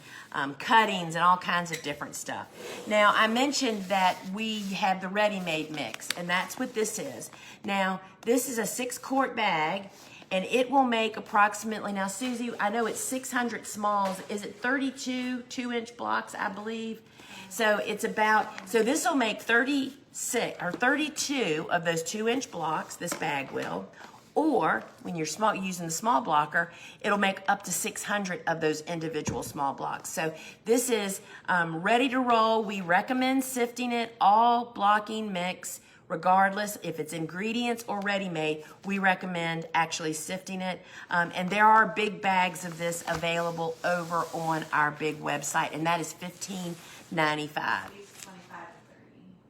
cuttings and all kinds of different stuff. Now, I mentioned that we have the ready-made mix, and that's what this is. Now, this is a 6-quart bag, and it will make approximately, now Susie, I know it's 600 smalls. Is it 32 2-inch blocks, I believe? So it's about, so this will make 36 or 32 of those 2-inch blocks, this bag will. Or when you're using the small blocker, it'll make up to 600 of those individual small blocks. So this is ready to roll. We recommend sifting it, all blocking mix, regardless if it's ingredients or ready-made. We recommend actually sifting it. And there are big bags of this available over on our big website, and that is $15.95.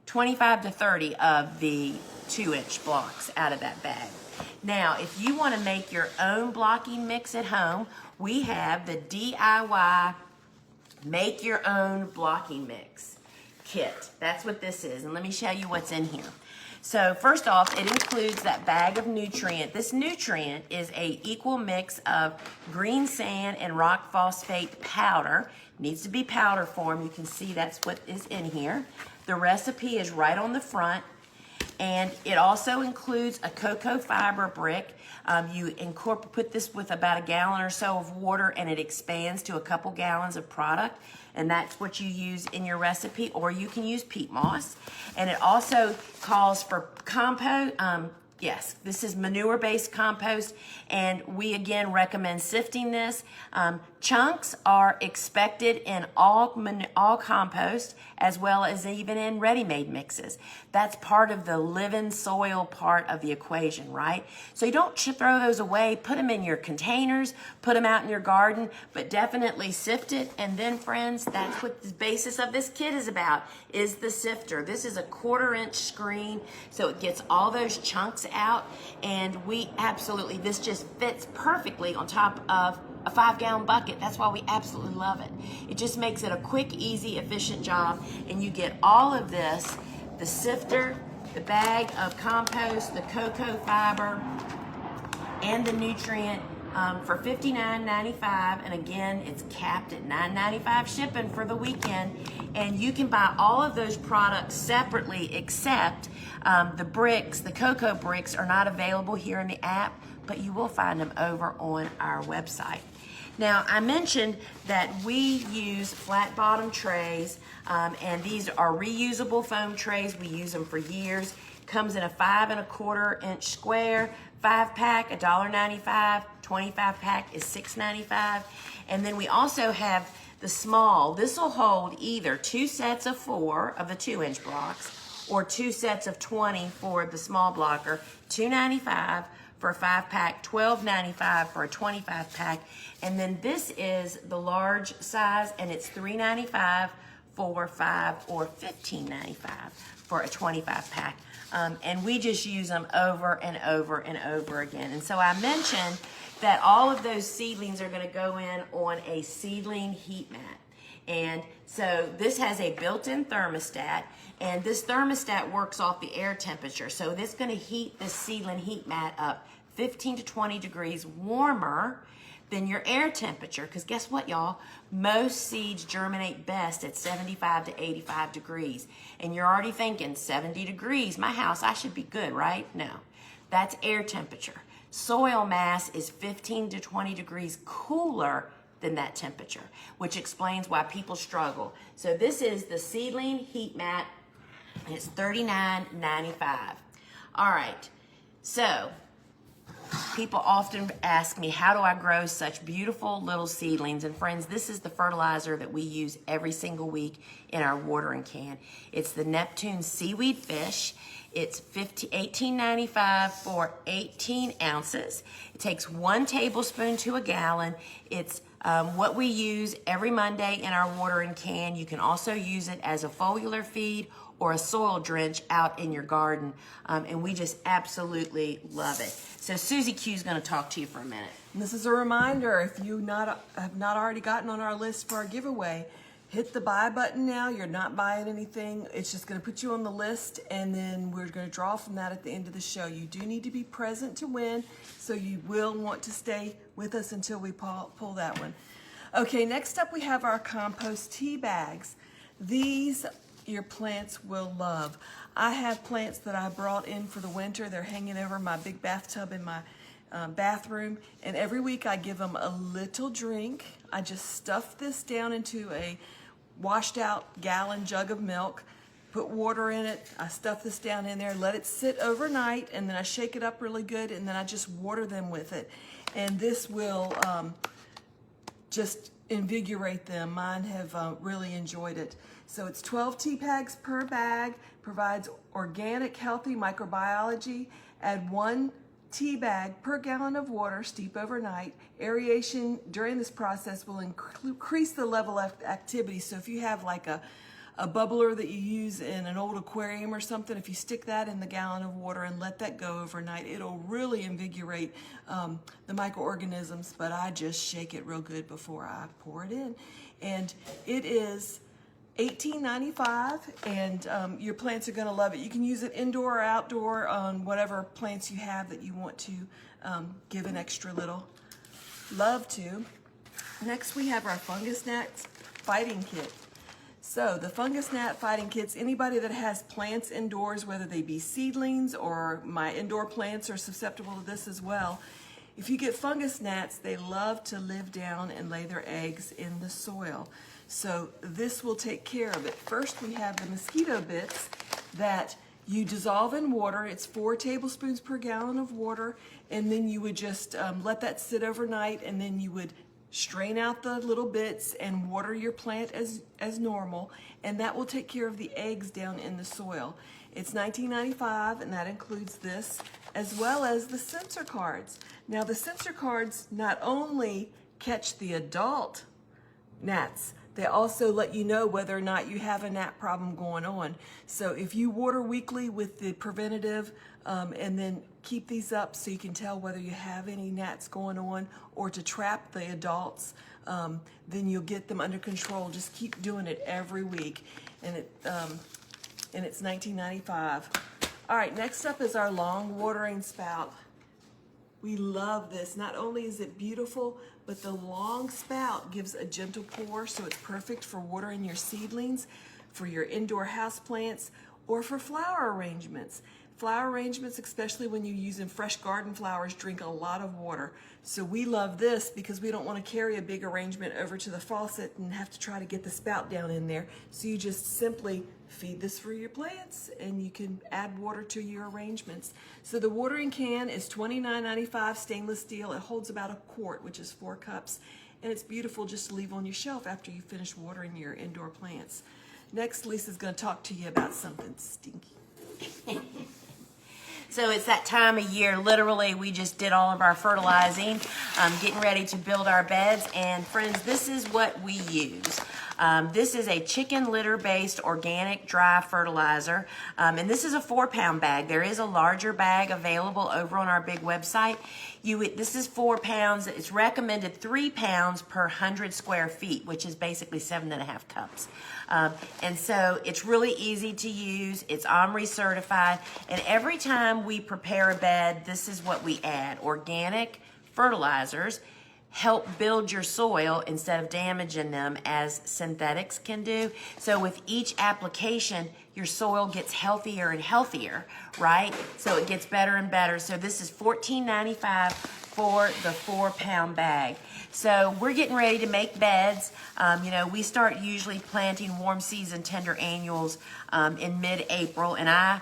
25 to 30 of the 2-inch blocks out of that bag. Now, if you want to make your own blocking mix at home, we have the DIY Make Your Own Blocking Mix Kit. That's what this is, and let me show you what's in here. So first off, it includes that bag of nutrient. This nutrient is a equal mix of green sand and rock phosphate powder. It needs to be powder form. You can see that's what is in here. The recipe is right on the front. And it also includes a cocoa fiber brick. You put this with about a gallon or so of water, and it expands to a couple gallons of product. And that's what you use in your recipe, or you can use peat moss. And it also calls for compost. Yes, this is manure-based compost, and we again recommend sifting this. Chunks are expected in all compost, as well as even in ready-made mixes. That's part of the living soil part of the equation, right? So you don't throw those away. Put them in your containers, put them out in your garden, but definitely sift it. And then, friends, that's what the basis of this kit is about, is the sifter. This is a 1/4-inch screen, so it gets all those chunks out, and this just fits perfectly on top of a 5-gallon bucket. That's why we absolutely love it. It just makes it a quick, easy, efficient job, and you get all of this, the sifter, the bag of compost, the cocoa fiber, and the nutrient for $59.95, and again, it's capped at $9.95 shipping for the weekend. And you can buy all of those products separately, except the bricks. The cocoa bricks are not available here in the app, but you will find them over on our website. Now, I mentioned that we use flat bottom trays, and these are reusable foam trays. We use them for years. Comes in a 5 1/4-inch square, 5-pack, $1.95, 25-pack is $6.95. And then we also have the small. This will hold either 2 sets of 4 of the 2-inch blocks, or 2 sets of 20 for the small blocker, $2.95 for a 5-pack, $12.95 for a 25-pack. And then this is the large size, and it's $3.95 for 5 or $15.95 for a 25-pack. And we just use them over and over and over again. And so I mentioned that all of those seedlings are going to go in on a seedling heat mat. And so this has a built-in thermostat, and this thermostat works off the air temperature. So this is going to heat this seedling heat mat up 15 to 20 degrees warmer than your air temperature, because guess what, y'all? Most seeds germinate best at 75 to 85 degrees. And you're already thinking, 70 degrees, my house, I should be good, right? No, that's air temperature. Soil mass is 15 to 20 degrees cooler than that temperature, which explains why people struggle. So this is the seedling heat mat, and it's $39.95. All right, so people often ask me, how do I grow such beautiful little seedlings? And friends, this is the fertilizer that we use every single week in our watering can. It's the Neptune Seaweed Fish. It's $18.95 for 18 ounces. It takes 1 tablespoon to a gallon. It's what we use every Monday in our watering can. You can also use it as a foliar feed or a soil drench out in your garden, and we just absolutely love it. So Susie Q is going to talk to you for a minute. And this is a reminder, if you have not already gotten on our list for our giveaway, hit the buy button now. You're not buying anything. It's just going to put you on the list, and then we're going to draw from that at the end of the show. You do need to be present to win, so you will want to stay with us until we pull that one. Okay, next up we have our compost tea bags. These your plants will love. I have plants that I brought in for the winter. They're hanging over my big bathtub in my bathroom, and every week I give them a little drink. I just stuff this down into a washed out gallon jug of milk, put water in it, I stuff this down in there, let it sit overnight, and then I shake it up really good, and then I just water them with it. And this will just invigorate them. Mine have really enjoyed it. So it's 12 tea bags per bag, provides organic, healthy microbiology. Add 1 tea bag per gallon of water, steep overnight. Aeration during this process will increase the level of activity. So if you have like a bubbler that you use in an old aquarium or something, if you stick that in the gallon of water and let that go overnight, it'll really invigorate the microorganisms. But I just shake it real good before I pour it in. And it is $18.95, and your plants are going to love it. You can use it indoor or outdoor on whatever plants you have that you want to give an extra little love to. Next, we have our fungus gnats fighting kit. So the fungus gnat fighting kits, anybody that has plants indoors, whether they be seedlings or my indoor plants are susceptible to this as well. If you get fungus gnats, they love to live down and lay their eggs in the soil. So this will take care of it. First, we have the mosquito bits that you dissolve in water. It's 4 tablespoons per gallon of water, and then you would just let that sit overnight, and then you would strain out the little bits and water your plant as normal, and that will take care of the eggs down in the soil. It's $19.95, and that includes this, as well as the sensor cards. Now, the sensor cards not only catch the adult gnats, they also let you know whether or not you have a gnat problem going on. So if you water weekly with the preventative and then keep these up so you can tell whether you have any gnats going on or to trap the adults, then you'll get them under control. Just keep doing it every week. And it's $19.95. All right, next up is our long watering spout. We love this. Not only is it beautiful, but the long spout gives a gentle pour, so it's perfect for watering your seedlings, for your indoor house plants, or for flower arrangements. Flower arrangements, especially when you're using fresh garden flowers, drink a lot of water. So we love this because we don't want to carry a big arrangement over to the faucet and have to try to get the spout down in there. So you just simply feed this for your plants and you can add water to your arrangements. So the watering can is $29.95 stainless steel. It holds about a quart, which is 4 cups. And it's beautiful just to leave on your shelf after you finish watering your indoor plants. Next, Lisa's going to talk to you about something stinky. So it's that time of year, literally, we just did all of our fertilizing, getting ready to build our beds. And friends, this is what we use. This is a chicken litter-based organic dry fertilizer. And this is a 4-pound bag. There is a larger bag available over on our big website. This is 4 pounds. It's recommended 3 pounds per 100 square feet, which is basically 7.5 cups. And so it's really easy to use. It's OMRI certified. And every time we prepare a bed, this is what we add. Organic fertilizers help build your soil instead of damaging them as synthetics can do. So with each application, your soil gets healthier and healthier, right? So it gets better and better. So this is $14.95 for the 4-pound bag. So we're getting ready to make beds. We start usually planting warm season tender annuals in mid-April, and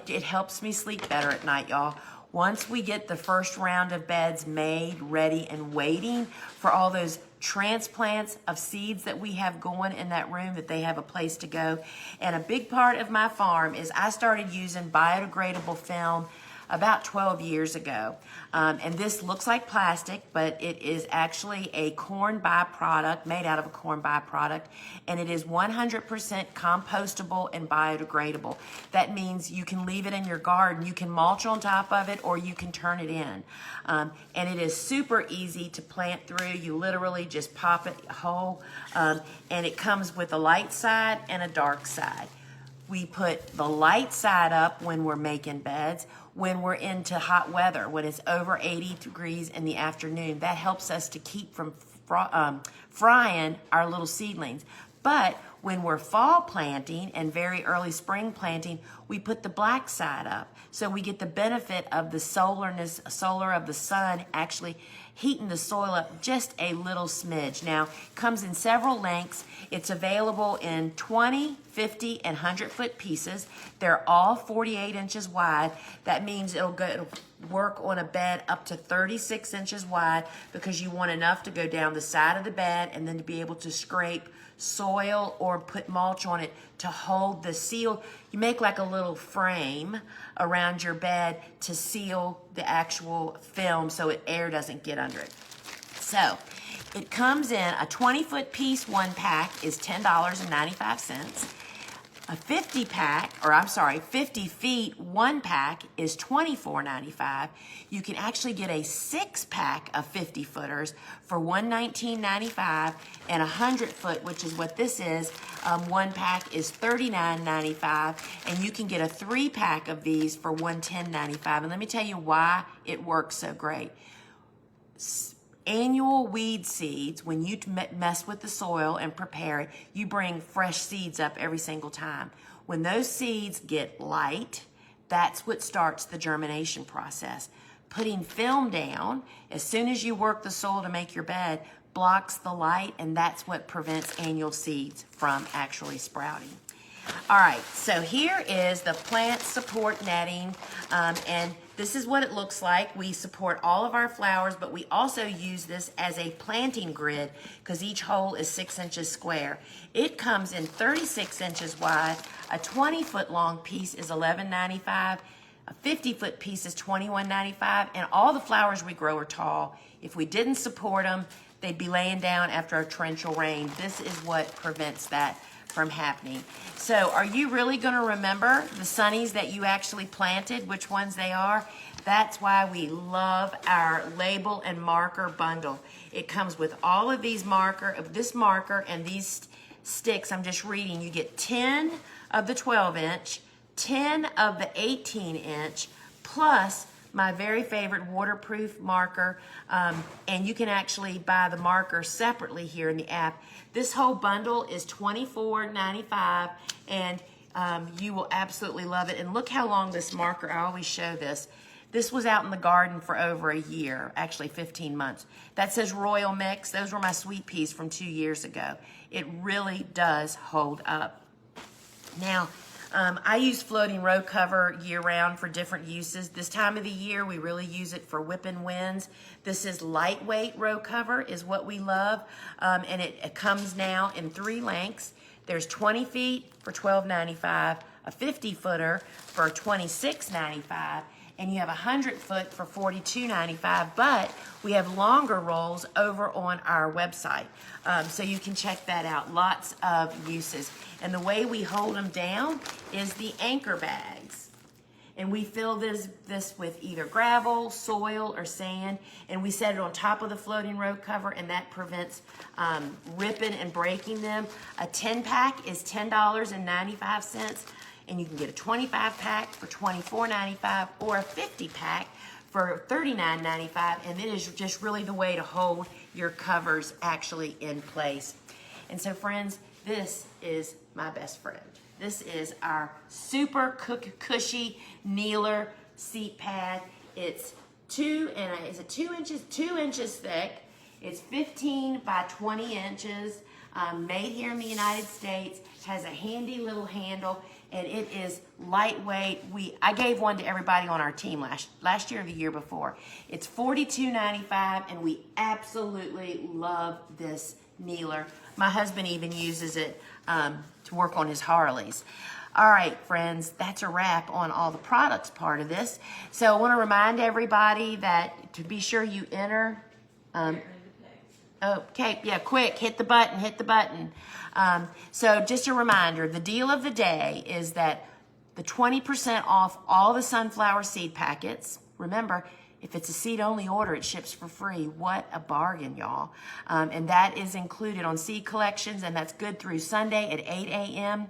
it helps me sleep better at night, y'all. Once we get the first round of beds made, ready, and waiting for all those transplants of seeds that we have going in that room, that they have a place to go. And a big part of my farm is I started using biodegradable film about 12 years ago. And this looks like plastic, but it is actually a corn byproduct, made out of a corn byproduct, and it is 100% compostable and biodegradable. That means you can leave it in your garden, you can mulch on top of it, or you can turn it in. And it is super easy to plant through. You literally just pop it whole, and it comes with a light side and a dark side. We put the light side up when we're making beds, when we're into hot weather, when it's over 80 degrees in the afternoon. That helps us to keep from frying our little seedlings. But when we're fall planting and very early spring planting, we put the black side up. So we get the benefit of the solar of the sun actually heating the soil up just a little smidge. Now, it comes in several lengths. It's available in 20, 50, and 100-foot pieces. They're all 48 inches wide. That means it'll work on a bed up to 36 inches wide, because you want enough to go down the side of the bed and then to be able to scrape soil or put mulch on it to hold the seal. You make like a little frame around your bed to seal the actual film so air doesn't get under it. So it comes in a 20-foot piece. One pack is $10.95. A 50 feet, one pack is $24.95. You can actually get a 6-pack of 50 footers for $119.95, and a 100-foot, which is what this is, one pack is $39.95, and you can get a 3-pack of these for $110.95. And let me tell you why it works so great. Annual weed seeds, when you mess with the soil and prepare it, you bring fresh seeds up every single time. When those seeds get light, that's what starts the germination process. Putting film down, as soon as you work the soil to make your bed, blocks the light, and that's what prevents annual seeds from actually sprouting. All right, so here is the plant support netting, and this is what it looks like. We support all of our flowers, but we also use this as a planting grid because each hole is 6 inches square. It comes in 36 inches wide. A 20-foot long piece is $11.95. A 50-foot piece is $21.95, and all the flowers we grow are tall. If we didn't support them, they'd be laying down after a torrential rain. This is what prevents that from happening. So are you really going to remember the sunnies that you actually planted, which ones they are? That's why we love our label and marker bundle. It comes with all of these this marker and these sticks. I'm just reading. You get 10 of the 12-inch, 10 of the 18-inch, plus my very favorite waterproof marker, and you can actually buy the marker separately here in the app. This whole bundle is $24.95, and you will absolutely love it. And look how long this marker, I always show this. This was out in the garden for over a year, actually 15 months. That says Royal Mix. Those were my sweet peas from 2 years ago. It really does hold up. Now, I use floating row cover year-round for different uses. This time of the year, we really use it for whipping winds. This is lightweight row cover is what we love, and it comes now in 3 lengths. There's 20 feet for $12.95, a 50-footer for $26.95, and you have a 100-foot for $42.95, but we have longer rolls over on our website, so you can check that out. Lots of uses. And the way we hold them down is the anchor bags. And we fill this with either gravel, soil, or sand, and we set it on top of the floating row cover, and that prevents ripping and breaking them. A 10-pack is $10.95, and you can get a 25-pack for $24.95 or a 50-pack for $39.95, and it is just really the way to hold your covers actually in place. And so, friends, this is my best friend. This is our super cushy kneeler seat pad. It's 2 inches thick. It's 15 by 20 inches. Made here in the United States. Has a handy little handle, and it is lightweight. I gave one to everybody on our team last year or the year before. It's $42.95, and we absolutely love this kneeler. My husband even uses it to work on his Harleys. All right, friends, that's a wrap on all the products part of this. So I want to remind everybody that to be sure you enter. Okay, yeah, quick, hit the button. So just a reminder, the deal of the day is that the 20% off all the sunflower seed packets. Remember, if it's a seed-only order, it ships for free. What a bargain, y'all. And that is included on Seed Collections, and that's good through Sunday at 8 a.m.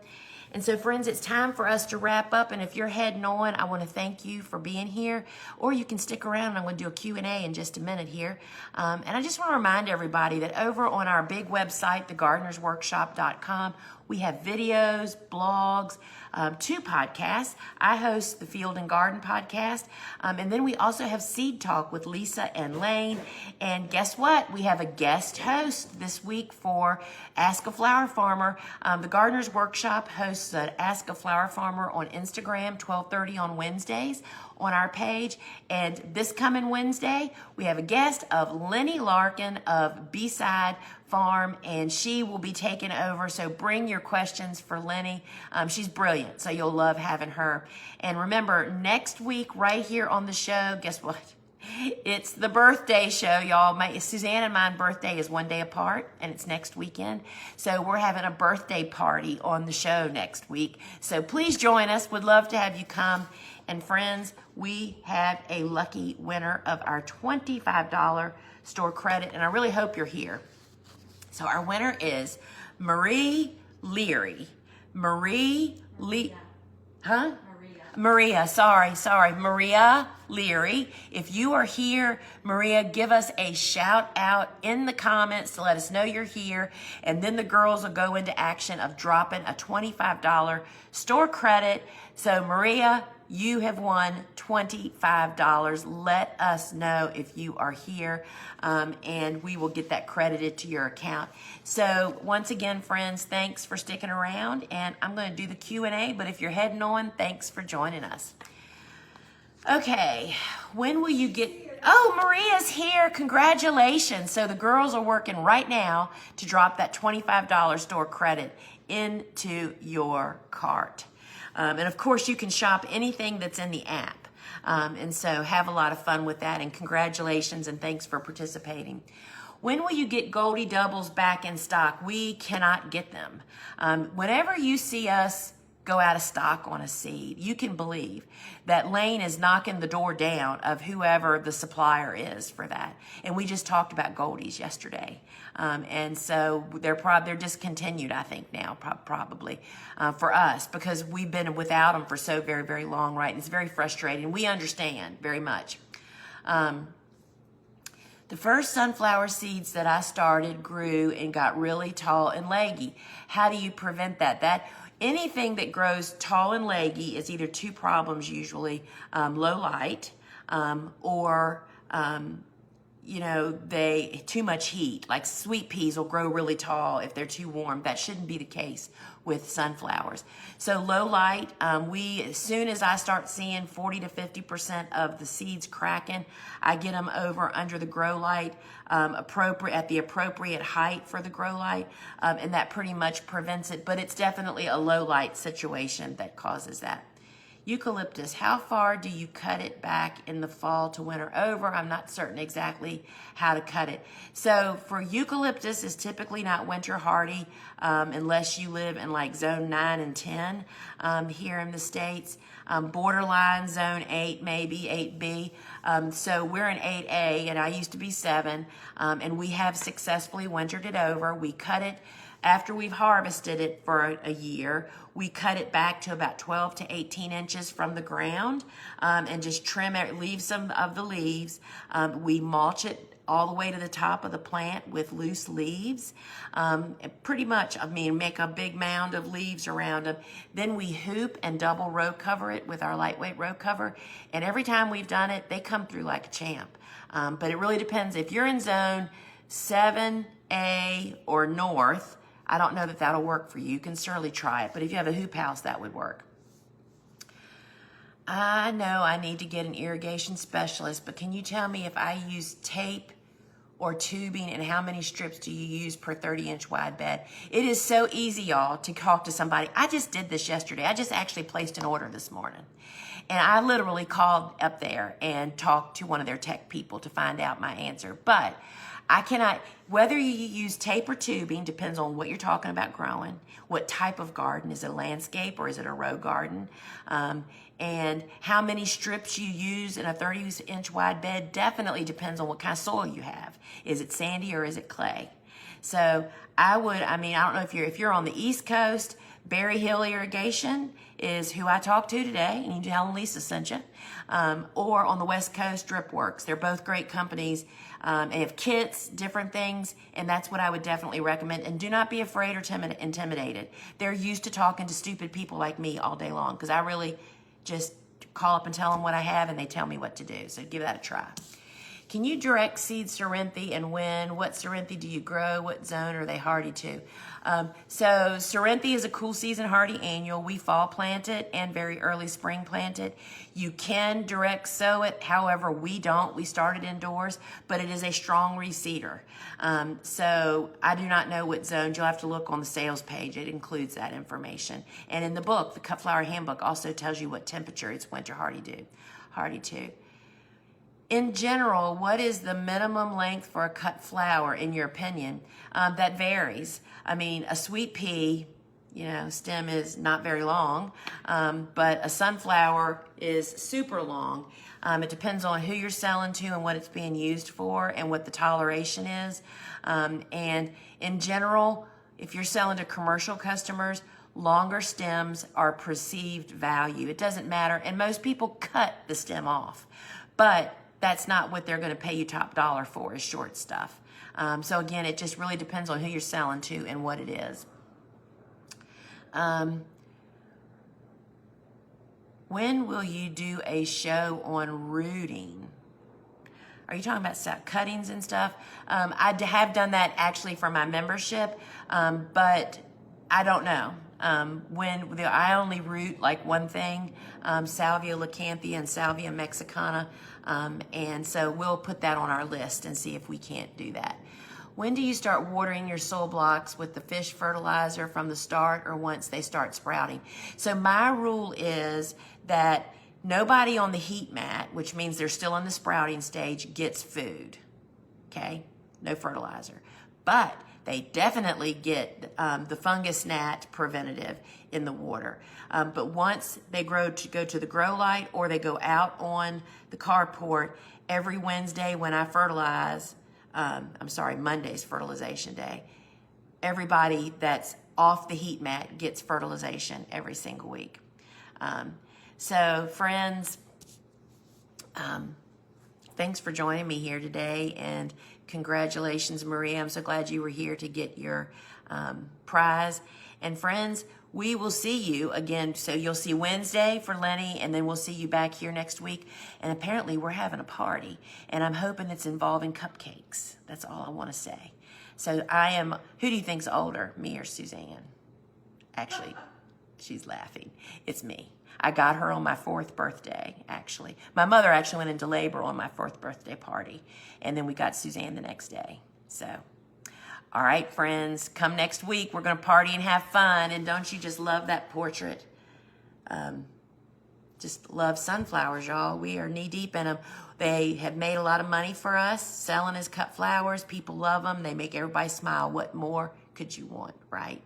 And so, friends, it's time for us to wrap up. And if you're heading on, I want to thank you for being here. Or you can stick around, and I'm going to do a Q&A in just a minute here. And I just want to remind everybody that over on our big website, thegardenersworkshop.com, we have videos, blogs, 2 podcasts. I host the Field and Garden podcast. And then we also have Seed Talk with Lisa and Lane. And guess what? We have a guest host this week for Ask a Flower Farmer. The Gardener's Workshop hosts an Ask a Flower Farmer on Instagram, 12:30 on Wednesdays on our page. And this coming Wednesday, we have a guest of Lenny Larkin of B-Side Farm, and she will be taking over. So bring your questions for Lenny. She's brilliant, so you'll love having her. And remember, next week right here on the show, guess what? It's the birthday show, y'all. Suzanne and my birthday is one day apart, and it's next weekend. So we're having a birthday party on the show next week. So please join us. Would love to have you come. And friends, we have a lucky winner of our $25 store credit, and I really hope you're here. So our winner is Marie Leary. Maria, sorry. Maria Leary. If you are here, Maria, give us a shout out in the comments to let us know you're here. And then the girls will go into action of dropping a $25 store credit. So Maria, you have won $25. Let us know if you are here, and we will get that credited to your account. So once again, friends, thanks for sticking around, and I'm going to do the Q&A, but if you're heading on, thanks for joining us. Okay, when will you get... Oh, Maria's here. Congratulations. So the girls are working right now to drop that $25 store credit into your cart. And of course, you can shop anything that's in the app. And so have a lot of fun with that. And congratulations and thanks for participating. When will you get Goldie Doubles back in stock? We cannot get them. Whenever you see us go out of stock on a seed, you can believe that Lane is knocking the door down of whoever the supplier is for that. And we just talked about Goldies yesterday. And so they're discontinued, I think, now, probably for us, because we've been without them for so very, very long, right? And it's very frustrating. We understand very much. The first sunflower seeds that I started grew and got really tall and leggy. How do you prevent that? Anything that grows tall and leggy is either 2 problems usually, low light or too much heat. Like sweet peas will grow really tall if they're too warm. That shouldn't be the case with sunflowers. So low light, as soon as I start seeing 40 to 50% of the seeds cracking, I get them over under the grow light, at the appropriate height for the grow light, and that pretty much prevents it. But it's definitely a low light situation that causes that. Eucalyptus, how far do you cut it back in the fall to winter over? I'm not certain exactly how to cut it. So for eucalyptus, is typically not winter hardy unless you live in like zone 9 and 10 here in the States. Borderline zone 8, maybe 8B. So we're in 8A, and I used to be 7, and we have successfully wintered it over. We cut it after we've harvested it for a year. We cut it back to about 12 to 18 inches from the ground and just trim it, leave some of the leaves. We mulch it all the way to the top of the plant with loose leaves. Pretty much, make a big mound of leaves around them. Then we hoop and double row cover it with our lightweight row cover. And every time we've done it, they come through like a champ. But it really depends. If you're in zone 7A or north, I don't know that that'll work for you. You can certainly try it, but if you have a hoop house, that would work. I know I need to get an irrigation specialist, but can you tell me if I use tape or tubing, and how many strips do you use per 30-inch wide bed? It is so easy, y'all, to talk to somebody. I just did this yesterday. I just actually placed an order this morning. And I literally called up there and talked to one of their tech people to find out my answer. But I cannot, whether you use tape or tubing, depends on what you're talking about growing, what type of garden. Is it a landscape or is it a row garden? And how many strips you use in a 30-inch wide bed definitely depends on what kind of soil you have. Is it sandy or is it clay? So I don't know if you're on the East Coast, Berry Hill Irrigation is who I talked to today, and you can tell them Lisa sent you. Or on the West Coast, Drip Works. They're both great companies. They have kits, different things, and that's what I would definitely recommend. And do not be afraid or intimidated. They're used to talking to stupid people like me all day long, because I really just call up and tell them what I have, and they tell me what to do. So give that a try. Can you direct seed Cerinthy and when? What Cerinthy do you grow? What zone are they hardy to? So Cerinthy is a cool season hardy annual. We fall plant it and very early spring plant it. You can direct sow it. However, we don't. We start it indoors, but it is a strong reseeder. So I do not know what zones. You'll have to look on the sales page. It includes that information. And in the book, the Cut Flower Handbook also tells you what temperature it's winter hardy to. In general, what is the minimum length for a cut flower, in your opinion? That varies. I mean, a sweet pea, stem is not very long, but a sunflower is super long. It depends on who you're selling to and what it's being used for and what the toleration is. And in general, if you're selling to commercial customers, longer stems are perceived value. It doesn't matter, and most people cut the stem off, but that's not what they're going to pay you top dollar for, is short stuff. So again, it just really depends on who you're selling to and what it is. When will you do a show on rooting? Are you talking about cuttings and stuff? I have done that actually for my membership, but I don't know. I only root like one thing, Salvia leucanthia and Salvia mexicana, and so we'll put that on our list and see if we can't do that. When do you start watering your soil blocks with the fish fertilizer, from the start or once they start sprouting? So my rule is that nobody on the heat mat, which means they're still in the sprouting stage, gets food. Okay? No fertilizer. But they definitely get the fungus gnat preventative in the water. But once they go to the grow light or they go out on the carport, every Wednesday when I fertilize, Monday's fertilization day, everybody that's off the heat mat gets fertilization every single week. So friends, thanks for joining me here today, and congratulations, Maria. I'm so glad you were here to get your prize. And friends, we will see you again. So you'll see Wednesday for Lenny, and then we'll see you back here next week. And apparently we're having a party, and I'm hoping it's involving cupcakes. That's all I want to say. So who do you think's older, me or Suzanne? Actually, she's laughing. It's me. I got her on my 4th birthday, actually. My mother actually went into labor on my 4th birthday party, and then we got Suzanne the next day. So, all right, friends, come next week. We're going to party and have fun, and don't you just love that portrait? Just love sunflowers, y'all. We are knee-deep in them. They have made a lot of money for us, selling as cut flowers. People love them. They make everybody smile. What more could you want, right?